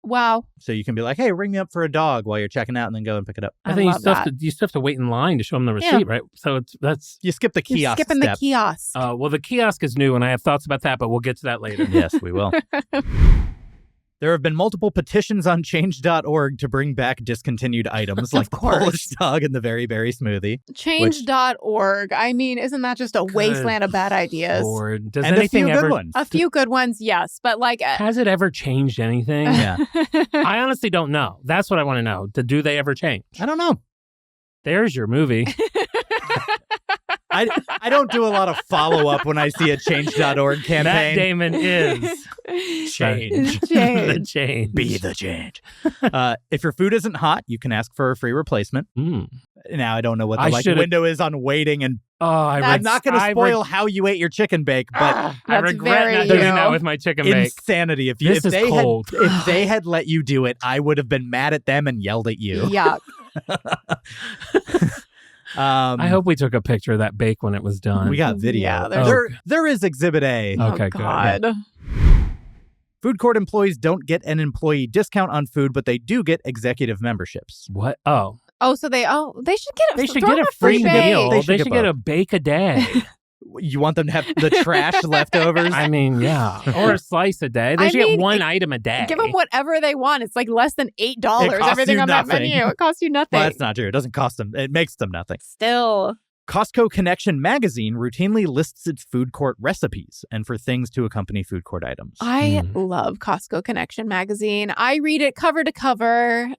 Wow. So you can be like, hey, ring me up for a dog while you're checking out and then go and pick it up. I think you love still, have that. to, you still have to wait in line to show them the receipt, right? So that's... You skip the You're kiosk skipping step. the kiosk. well, the kiosk is new, and I have thoughts about that, but we'll get to that later. Yes, we will. There have been multiple petitions on change.org to bring back discontinued items like the course. Polish dog and the Very Berry smoothie. Change.org. I mean, isn't that just a wasteland of bad ideas? Lord, does And a anything few ever... good ones. A few good ones, yes. But like... Has it ever changed anything? Yeah. I honestly don't know. That's what I want to know. Do they ever change? I don't know. There's your movie. I don't do a lot of follow-up when I see a change.org Matt campaign. Damon is Change. the change. Be the change. If your food isn't hot, you can ask for a free replacement. Mm. Now, I don't know what I the should've- window is on waiting, and Oh, I'm not going to spoil how you ate your chicken bake, but I That's regret very not doing you. that with my chicken bake. insanity. If This is cold. if they had let you do it, I would have been mad at them and yelled at you. Yuck. I hope we took a picture of that bake when it was done. we got video. Yeah, there's- there is Exhibit A. Okay, Oh, good. God. Food court employees don't get an employee discount on food, but they do get executive memberships. What? Oh, Oh, so they should get they should throw get them a free bake. meal. They They should should, get get both. a bake a day. You want them to have the trash leftovers? I mean, yeah. Or a slice a day. They I should get mean, one item a day. Give them whatever they want. It's like less than $8. It costs Everything you on that nothing. menu. It costs you nothing. Well, that's not true. It doesn't cost them. It makes them nothing. Still. Costco Connection magazine routinely lists its food court recipes and for things to accompany food court items. I love Costco Connection magazine. I read it cover to cover.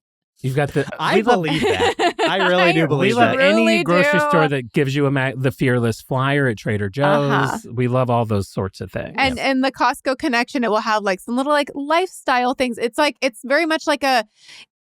You've got the. I we love- believe that. I really do We believe love that. Really any grocery do. store that gives you the Fearless flyer at Trader Joe's. Uh-huh. We love all those sorts of things. And the Costco Connection, it will have like some little like lifestyle things. It's very much like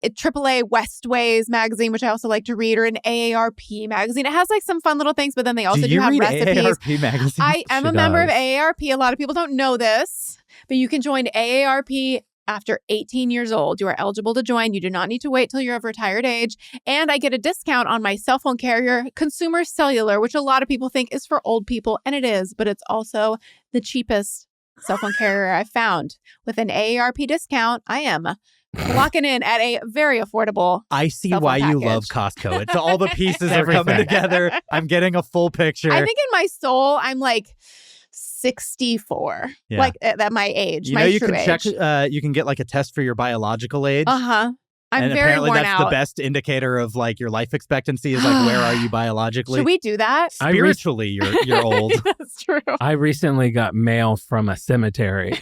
AAA Westways magazine, which I also like to read, or an AARP magazine. It has like some fun little things, but then they also do have read recipes. AARP magazine? I am a member of AARP. A lot of people don't know this, but you can join AARP after 18 years old. You are eligible to join. You do not need to wait till you're of retired age. And I get a discount on my cell phone carrier, Consumer Cellular, which a lot of people think is for old people, and it is, but it's also the cheapest cell phone carrier I've found. With an AARP discount, I am locking in at a very affordable. I see why you love Costco. It's all the pieces are coming together. I'm getting a full picture. I think in my soul, I'm like 64, like at my age. You know, you can check. You can get like a test for your biological age. I'm and very apparently worn that's out. the best indicator of like your life expectancy is like where are you biologically? Should we do that? Spiritually, you're old. That's true. I recently got mail from a cemetery.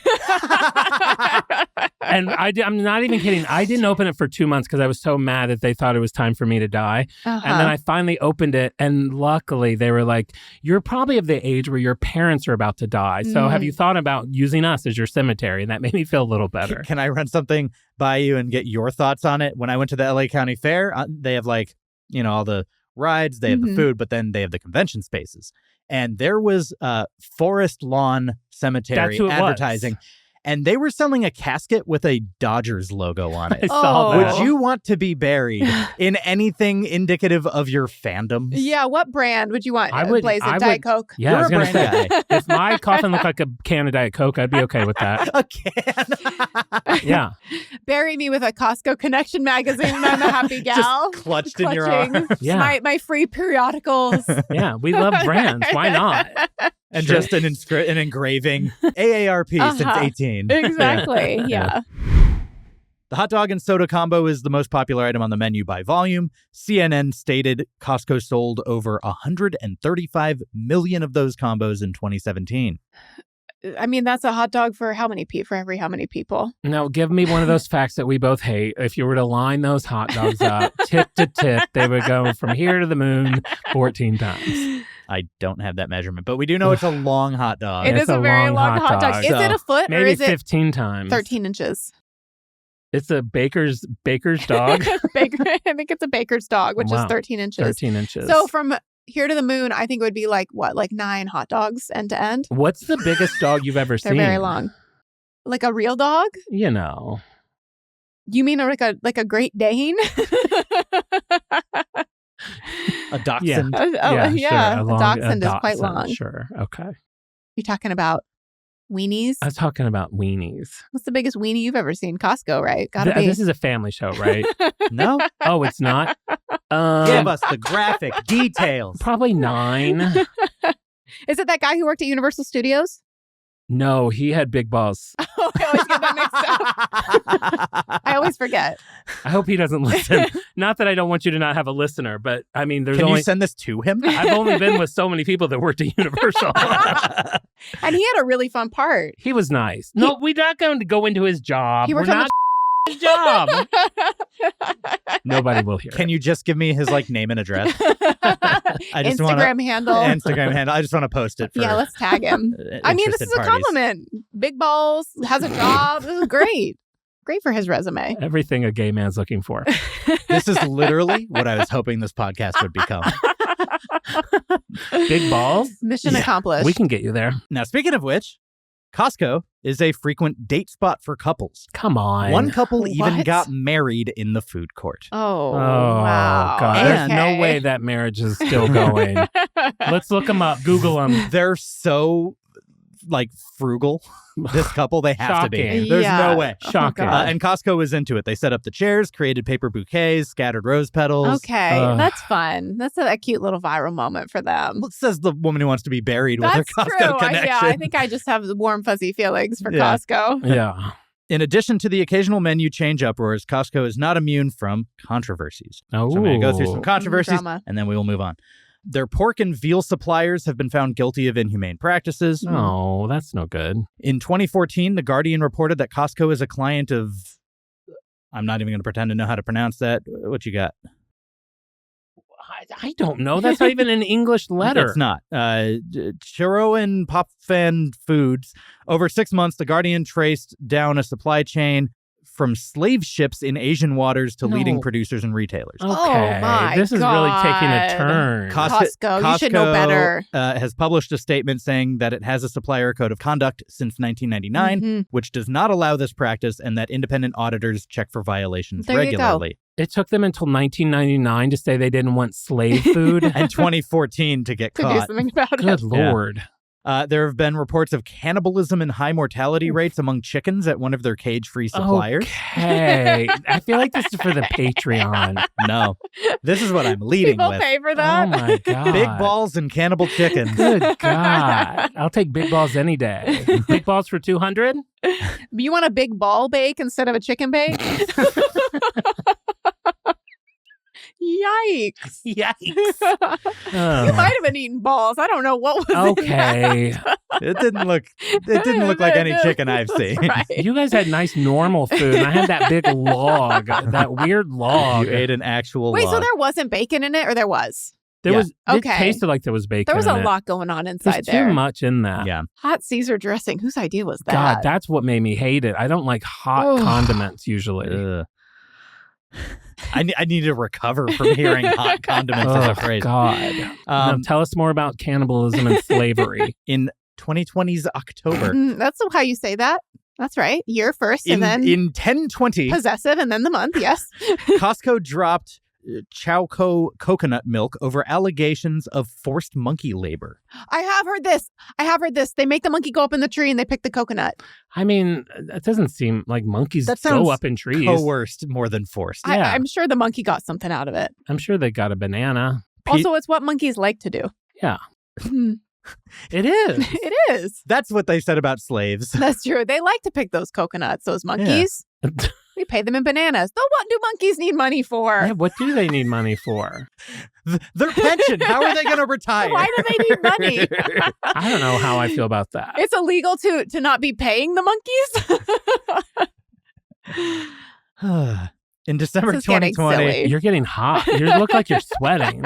And I'm not even kidding. I didn't open it for 2 months because I was so mad that they thought it was time for me to die. And then I finally opened it. And luckily, they were like, you're probably of the age where your parents are about to die. So have you thought about using us as your cemetery? And that made me feel a little better. Can I run something by you and get your thoughts on it? When I went to the LA County Fair, they have like, you know, all the rides, they have the food, but then they have the convention spaces. And there was Forest Lawn Cemetery advertising. And they were selling a casket with a Dodgers logo on it. I saw that. Would you want to be buried in anything indicative of your fandom? Yeah, what brand would you want? I would Diet Coke. Yeah, You're I was going to brand say, if my coffin looked like a can of Diet Coke, I'd be okay with that. A can. Yeah. Bury me with a Costco Connection magazine and I'm a happy gal. Just clutched in your arm. Yeah. My free periodicals. Yeah, we love brands. Why not? And just an engraving. AARP since 18. Exactly. Yeah. The hot dog and soda combo is the most popular item on the menu by volume. CNN stated Costco sold over 135 million of those combos in 2017. I mean, that's a hot dog for how many for every how many people? Now, give me one of those facts that we both hate. If you were to line those hot dogs up, tip to tip, they would go from here to the moon 14 times. I don't have that memeasurement, but we do know it's a long hot dog. It is a very long hot dog. Is it a foot maybe or is it 15 times? 13 inches. It's a baker's dog. I think it's a baker's dog, which is 13 inches. 13 inches. So from here to the moon, I think it would be like 9 hot dogs end to end. What's the biggest dog you've ever seen? They're very long. Like a real dog? You know. You mean like a Great Dane? A dachshund. Yeah. Sure. A dachshund is quite long. Sure. Okay. You're talking about weenies? I was talking about weenies. What's the biggest weenie you've ever seen? Costco, right? Gotta be. This is a family show, right? No? Oh, it's not? Give us the graphic details. Probably 9. Is it that guy who worked at Universal Studios? No, he had big balls. Oh, I always get that mixed up. I always forget. I hope he doesn't listen. Not that I don't want you to not have a listener, but I mean, there's Can only... you send this to him? I've only been with so many people that worked at Universal. And he had a really fun part. He was nice. No, we're not going to go into his job. He worked we're on not his job. Nobody will hear Can it. you just give me his name and address? I just Instagram handle. Instagram handle. I just want to post it. For yeah, let's tag him. I mean, this is a compliment. Big balls, has a job. This is great. Great for his resume. Everything a gay man's looking for. This is literally what I was hoping this podcast would become. Big balls? Mission accomplished. We can get you there. Now, speaking of which, Costco is a frequent date spot for couples. Come on. One couple even What? got married in the food court. Oh, wow. God. There's Okay. no way that marriage is still going. Let's look them up. Google them. They're so frugal. This couple, they have to be. Shocking. There's Yeah. no way. Shocking. God. And Costco was into it. They set up the chairs, created paper bouquets, scattered rose petals. Okay, that's fun. That's a cute little viral moment for them. Says the woman who wants to be buried with That's her Costco true. connection. I think I just have warm, fuzzy feelings for Yeah. Costco. Yeah. In addition to the occasional menu change uproars, Costco is not immune from controversies. Oh. So I'm going to go through some controversies, Drama. and then we will move on. Their pork and veal suppliers have been found guilty of inhumane practices. Oh, that's no good. In 2014, The Guardian reported that Costco is a client of... I'm not even going to pretend to know how to pronounce that. What you got? I don't know. That's not even an English letter. It's not. Churro and Pop Fan Foods. Over 6 months, The Guardian traced down a supply chain from slave ships in Asian waters to leading No. producers and retailers. Okay, my this is really taking a God. turn. Costco, you should know better. Has published a statement saying that it has a supplier code of conduct since 1999, Mhm. which does not allow this practice, and that independent auditors check for violations There you go. regularly. It took them until 1999 to say they didn't want slave food. And 2014 to get To do caught. something about Good it. Lord. There have been reports of cannibalism and high mortality rates among chickens at one of their cage-free suppliers. Okay. I feel like this is for the Patreon. No, this is what I'm leading People with. pay for Oh that. my God. Big balls and cannibal chickens. Good God. I'll take big balls any day. Big balls for 200? You want a big ball bake instead of a chicken bake? Yikes. Yikes. You Oh. might have been eating balls. I don't know what was in Okay. It didn't look like any chicken I've seen. Right. You guys had nice normal food. And I had that big log, that weird log. You ate an actual Wait, so log. there wasn't bacon in it, or there was? There Yeah. was, Okay. It tasted like there was bacon. There was in a it. lot going on There's inside there. too much in that. Yeah. Hot Caesar dressing. Whose idea was that? God, that's what made me hate it. I don't like hot Ugh. condiments usually. Ugh. I need to recover from hearing hot condiments as a Oh, phrase. God. Now tell us more about cannibalism and slavery. In 2020's October, That's how you say that. That's right. Year first, and then in 1020, possessive, and then the month. Yes. Costco dropped Chowco coconut milk over allegations of forced monkey labor. I have heard this. They make the monkey go up in the tree and they pick the coconut. I mean, that doesn't seem like monkeys That sounds go up in trees. Coerced more than forced. Yeah. I'm sure the monkey got something out of it. I'm sure they got a banana. Also, it's what monkeys like to do. Yeah. Hmm. It is. It is. That's what they said about slaves. That's true. They like to pick those coconuts, those monkeys. We pay them in bananas. Though, what do monkeys need money for? Yeah, what do they need money for? Their pension. How are they going to retire? Why do they need money? I don't know how I feel about that. It's illegal to not be paying the monkeys. In December This is getting 2020, silly. You're getting hot. You look like you're sweating.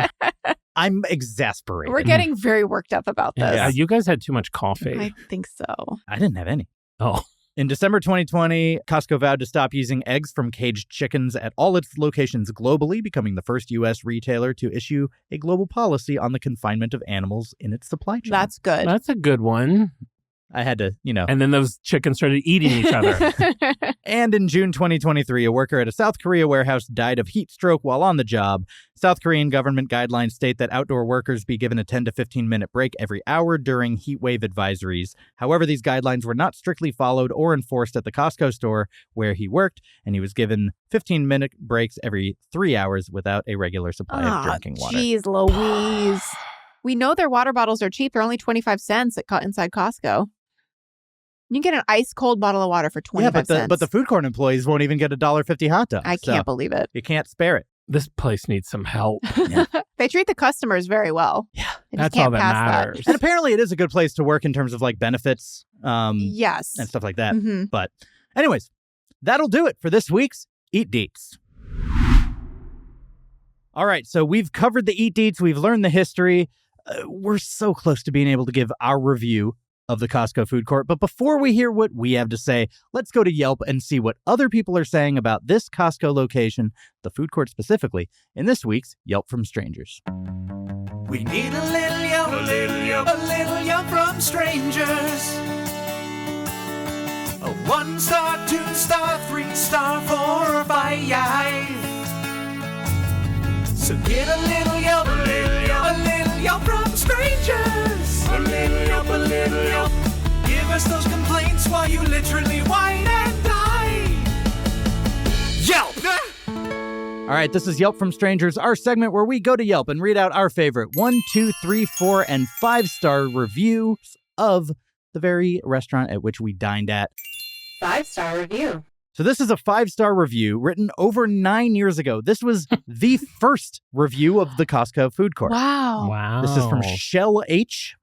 I'm exasperated. We're getting very worked up about this. Yeah, you guys had too much coffee. I think so. I didn't have any. Oh. In December 2020, Costco vowed to stop using eggs from caged chickens at all its locations globally, becoming the first U.S. retailer to issue a global policy on the confinement of animals in its supply chain. That's good. That's a good one. I had to, And then those chickens started eating each other. And in June 2023, a worker at a South Korea warehouse died of heat stroke while on the job. South Korean government guidelines state that outdoor workers be given a 10 to 15-minute break every hour during heat wave advisories. However, these guidelines were not strictly followed or enforced at the Costco store where he worked, and he was given 15-minute breaks every 3 hours without a regular supply of drinking water. Jeez Louise. We know their water bottles are cheap. They're only 25 cents inside Costco. You can get an ice cold bottle of water for 25 cents. But the food court employees won't even get a $1.50 hot dog. I can't believe it. You can't spare it. This place needs some help. They treat the customers very well. Yeah. They just That's can't all that pass matters. And apparently it is a good place to work in terms of like benefits Yes. and stuff like that. Mhm. But anyways, that'll do it for this week's Eat Deets. All right, so we've covered the Eat Deets. We've learned the history. We're so close to being able to give our review of the Costco Food Court. But before we hear what we have to say, let's go to Yelp and see what other people are saying about this Costco location, the food court specifically, in this week's Yelp from Strangers. We need a little Yelp, a little Yelp from strangers. A 1-star, 2-star, 3-star, 4 or 5. So get a little Yelp, a little Yelp from strangers. A little Yelp. Give us those complaints while you literally whine and die. Yelp! All right, this is Yelp from Strangers, our segment where we go to Yelp and read out our favorite 1, 2, 3, 4, and 5-star reviews of the very restaurant at which we dined at. 5-star review. So this is a 5-star review written over 9 years ago. This was the first review of the Costco Food Court. Wow. Wow. This is from Shell H.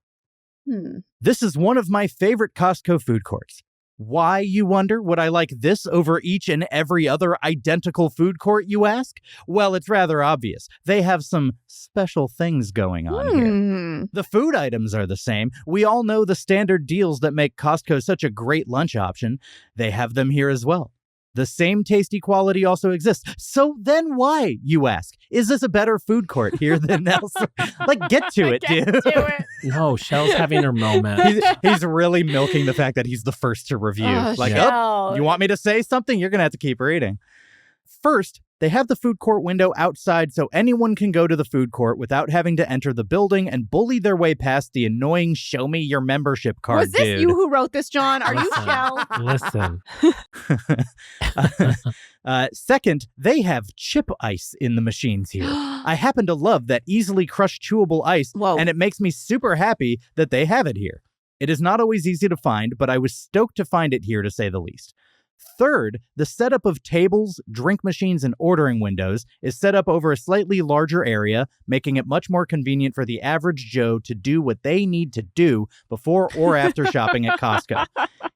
Hmm. This is one of my favorite Costco food courts. Why, you wonder, would I like this over each and every other identical food court, you ask? Well, it's rather obvious. They have some special things going on here. Hmm. The food items are the same. We all know the standard deals that make Costco such a great lunch option. They have them here as well. The same tasty quality also exists. So then why, you ask? Is this a better food court here than elsewhere? Like, get to it, dude. No, Shell's having her moment. He's really milking the fact that he's the first to review. Shell. You want me to say something? You're going to have to keep reading. First, they have the food court window outside so anyone can go to the food court without having to enter the building and bully their way past the annoying show me your membership card Was this dude. you who wrote this, Jon? Are you Shell? Listen. Second, they have chip ice in the machines here. I happen to love that easily crushed chewable ice, and it makes me super happy that they have it here. It is not always easy to find, but I was stoked to find it here, to say the least. Third, the setup of tables, drink machines, and ordering windows is set up over a slightly larger area, making it much more convenient for the average Joe to do what they need to do before or after shopping at Costco.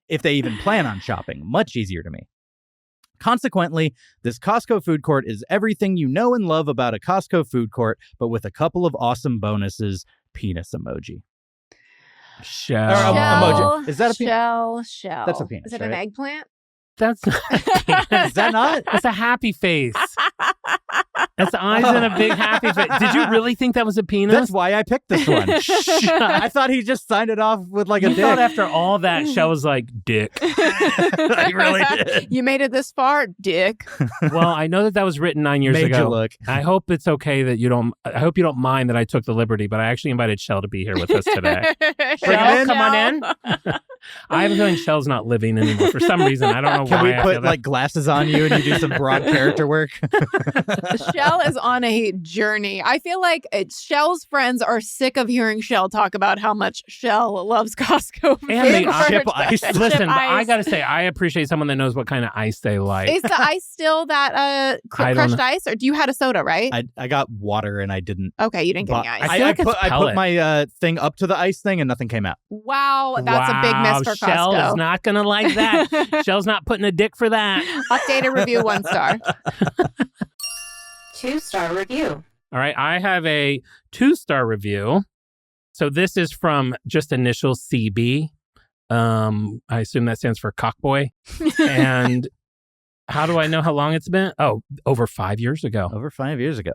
If they even plan on shopping, much easier to me. Consequently, this Costco food court is everything you know and love about a Costco food court, but with a couple of awesome bonuses. Penis emoji. Shell. Emoji. Is that a penis? Shell. That's a penis, Is it right? an eggplant? That's not Is that not? That's a happy face. That's eyes and a big happy face. Did you really think that was a penis? That's why I picked this one. I thought he just signed it off with like a You dick. thought after all that, Shell was like, dick. I really did. You made it this far, dick. Well, I know that was written 9 years Made ago. you look. I hope it's okay that you don't. I hope you don't mind that I took the liberty, but I actually invited Shell to be here with us today. Shell, come on in. I have a feeling Shell's not living anymore for some reason. I don't know Can why. we I feel put that. like glasses on you and you do some broad character work? Shell is on a journey. I feel like Shell's friends are sick of hearing Shell talk about how much Shell loves Costco. And they food ship court. ice. Listen, but I ice. gotta say, I appreciate someone that knows what kind of ice they like. Is the ice still that I don't crushed know. ice, or do you had a soda, right? I got water and I didn't. Okay, you didn't get any ice. I feel like it's I put pellet. my thing up to the ice thing and nothing came out. Wow, that's a big miss for Shell Costco. is not gonna like that. Shell's not putting a dick for that. Updated review 1 star. 2-star review. All right, I have a 2-star review. So this is from just initial CB. I assume that stands for cockboy. And how do I know how long it's been? Oh, over 5 years ago. Over 5 years ago.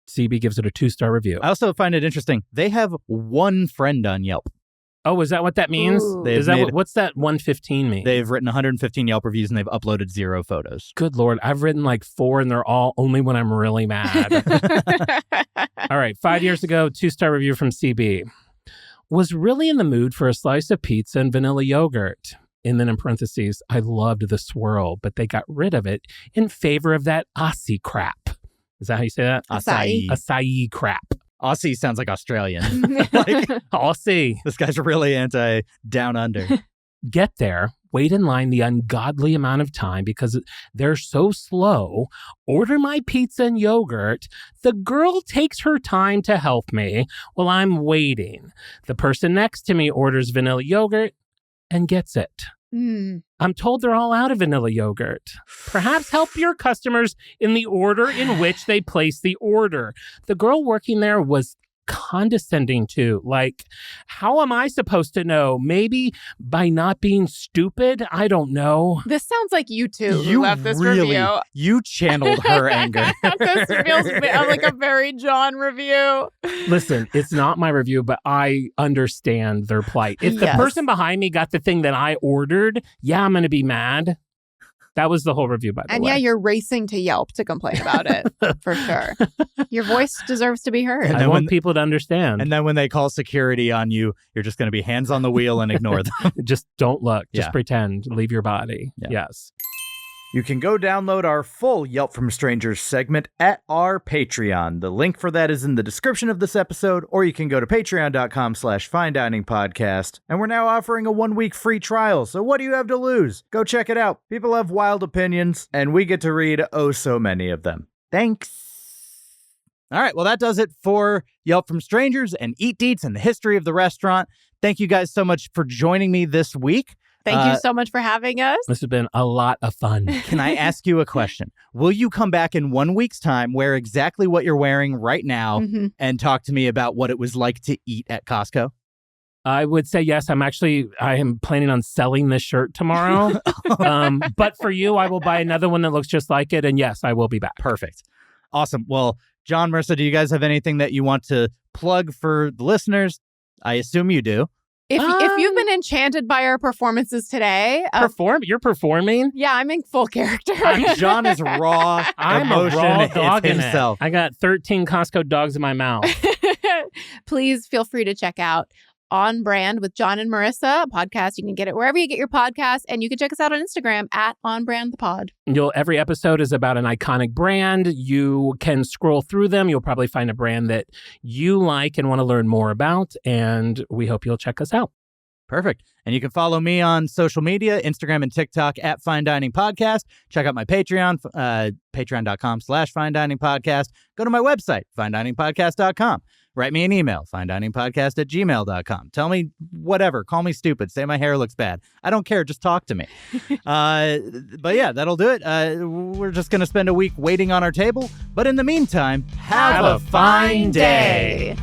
CB gives it a 2-star review. I also find it interesting. They have one friend on Yelp. Oh, is that what that means? Ooh. They've Is that made- what's that 115 mean? They've written 115 Yelp reviews and they've uploaded 0 photos. Good Lord, I've written like 4 and they're all only when I'm really mad. All right, 5 years ago, 2-star review from CB. Was really in the mood for a slice of pizza and vanilla yogurt. And then in parentheses, I loved the swirl, but they got rid of it in favor of that Aussie crap. Is that how you say that? Acai. Acai crap. Aussie sounds like Australian. Like, Aussie. this guy's really anti down under. Get there, wait in line the ungodly amount of time because they're so slow, order my pizza and yogurt. The girl takes her time to help me while I'm waiting. The person next to me orders vanilla yogurt and gets it. I'm told they're all out of vanilla yogurt. Perhaps help your customers in the order in which they place the order. The girl working there was condescending too. Like, how am I supposed to know? Maybe by not being stupid? I don't know. This sounds like you two who You left this really, review. you channeled her anger. This feels like a very Jon review. Listen, it's not my review, but I understand their plight. If the Yes. person behind me got the thing that I ordered, yeah, I'm going to be mad. That was the whole review, by the And way. yeah, you're racing to Yelp to complain about it, for sure. Your voice deserves to be heard. And I then want when- people to understand. And then when they call security on you, you're just going to be hands on the wheel and ignore them. Just don't look. Just Yeah. pretend. Leave your body. Yeah. Yes. You can go download our full Yelp from Strangers segment at our Patreon. The link for that is in the description of this episode, or you can go to patreon.com/finediningpodcast. And we're now offering a 1-week free trial, so what do you have to lose? Go check it out. People have wild opinions, and we get to read oh so many of them. Thanks. All right, well, that does it for Yelp from Strangers and Eat Deets and the history of the restaurant. Thank you guys so much for joining me this week. Thank you so much for having us. This has been a lot of fun. Can I ask you a question? Will you come back in 1 week's time, wear exactly what you're wearing right now, Mhm. and talk to me about what it was like to eat at Costco? I would say yes. I am planning on selling this shirt tomorrow. But for you, I will buy another one that looks just like it. And yes, I will be back. Perfect. Awesome. Well, Jon, Marisa, do you guys have anything that you want to plug for the listeners? I assume you do. If you've been enchanted by our performances today, You're performing? yeah, I'm in full character. Jon is raw. I'm emotion. a raw It's dog in himself. it. I got 13 Costco dogs in my mouth. Please feel free to check out On Brand with Jon and Marisa, a podcast. You can get it wherever you get your podcasts, and you can check us out on Instagram at OnBrandThePod. Every episode is about an iconic brand. You can scroll through them. You'll probably find a brand that you like and want to learn more about, and we hope you'll check us out. Perfect. And you can follow me on social media, Instagram and TikTok at Fine Dining Podcast. Check out my Patreon, patreon.com/Fine Dining Podcast. Go to my website, finediningpodcast.com. Write me an email, finediningpodcast@gmail.com. Tell me whatever. Call me stupid. Say my hair looks bad. I don't care. Just talk to me. But yeah, that'll do it. We're just going to spend a week waiting on our table. But in the meantime, have a fine day.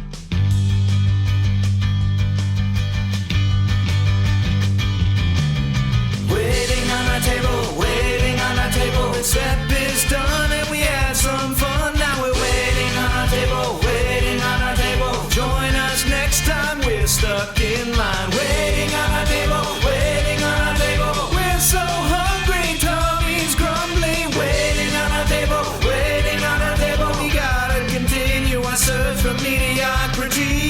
Waiting on our table. The step is done and we had some fun. Now we're waiting on our table, waiting on our table. Join us next time, we're stuck in line. Waiting on our table, waiting on our table. We're so hungry, tummy's grumbling. Waiting on our table, waiting on our table. We gotta continue our search for mediocrity.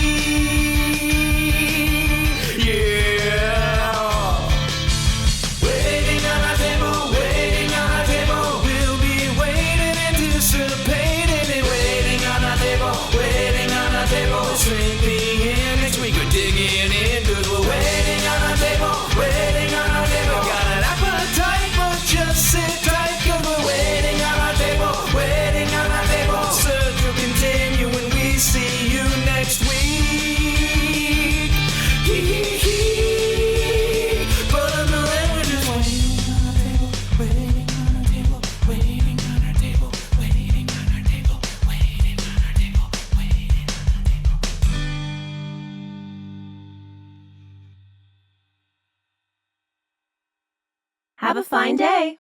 Have a fine day.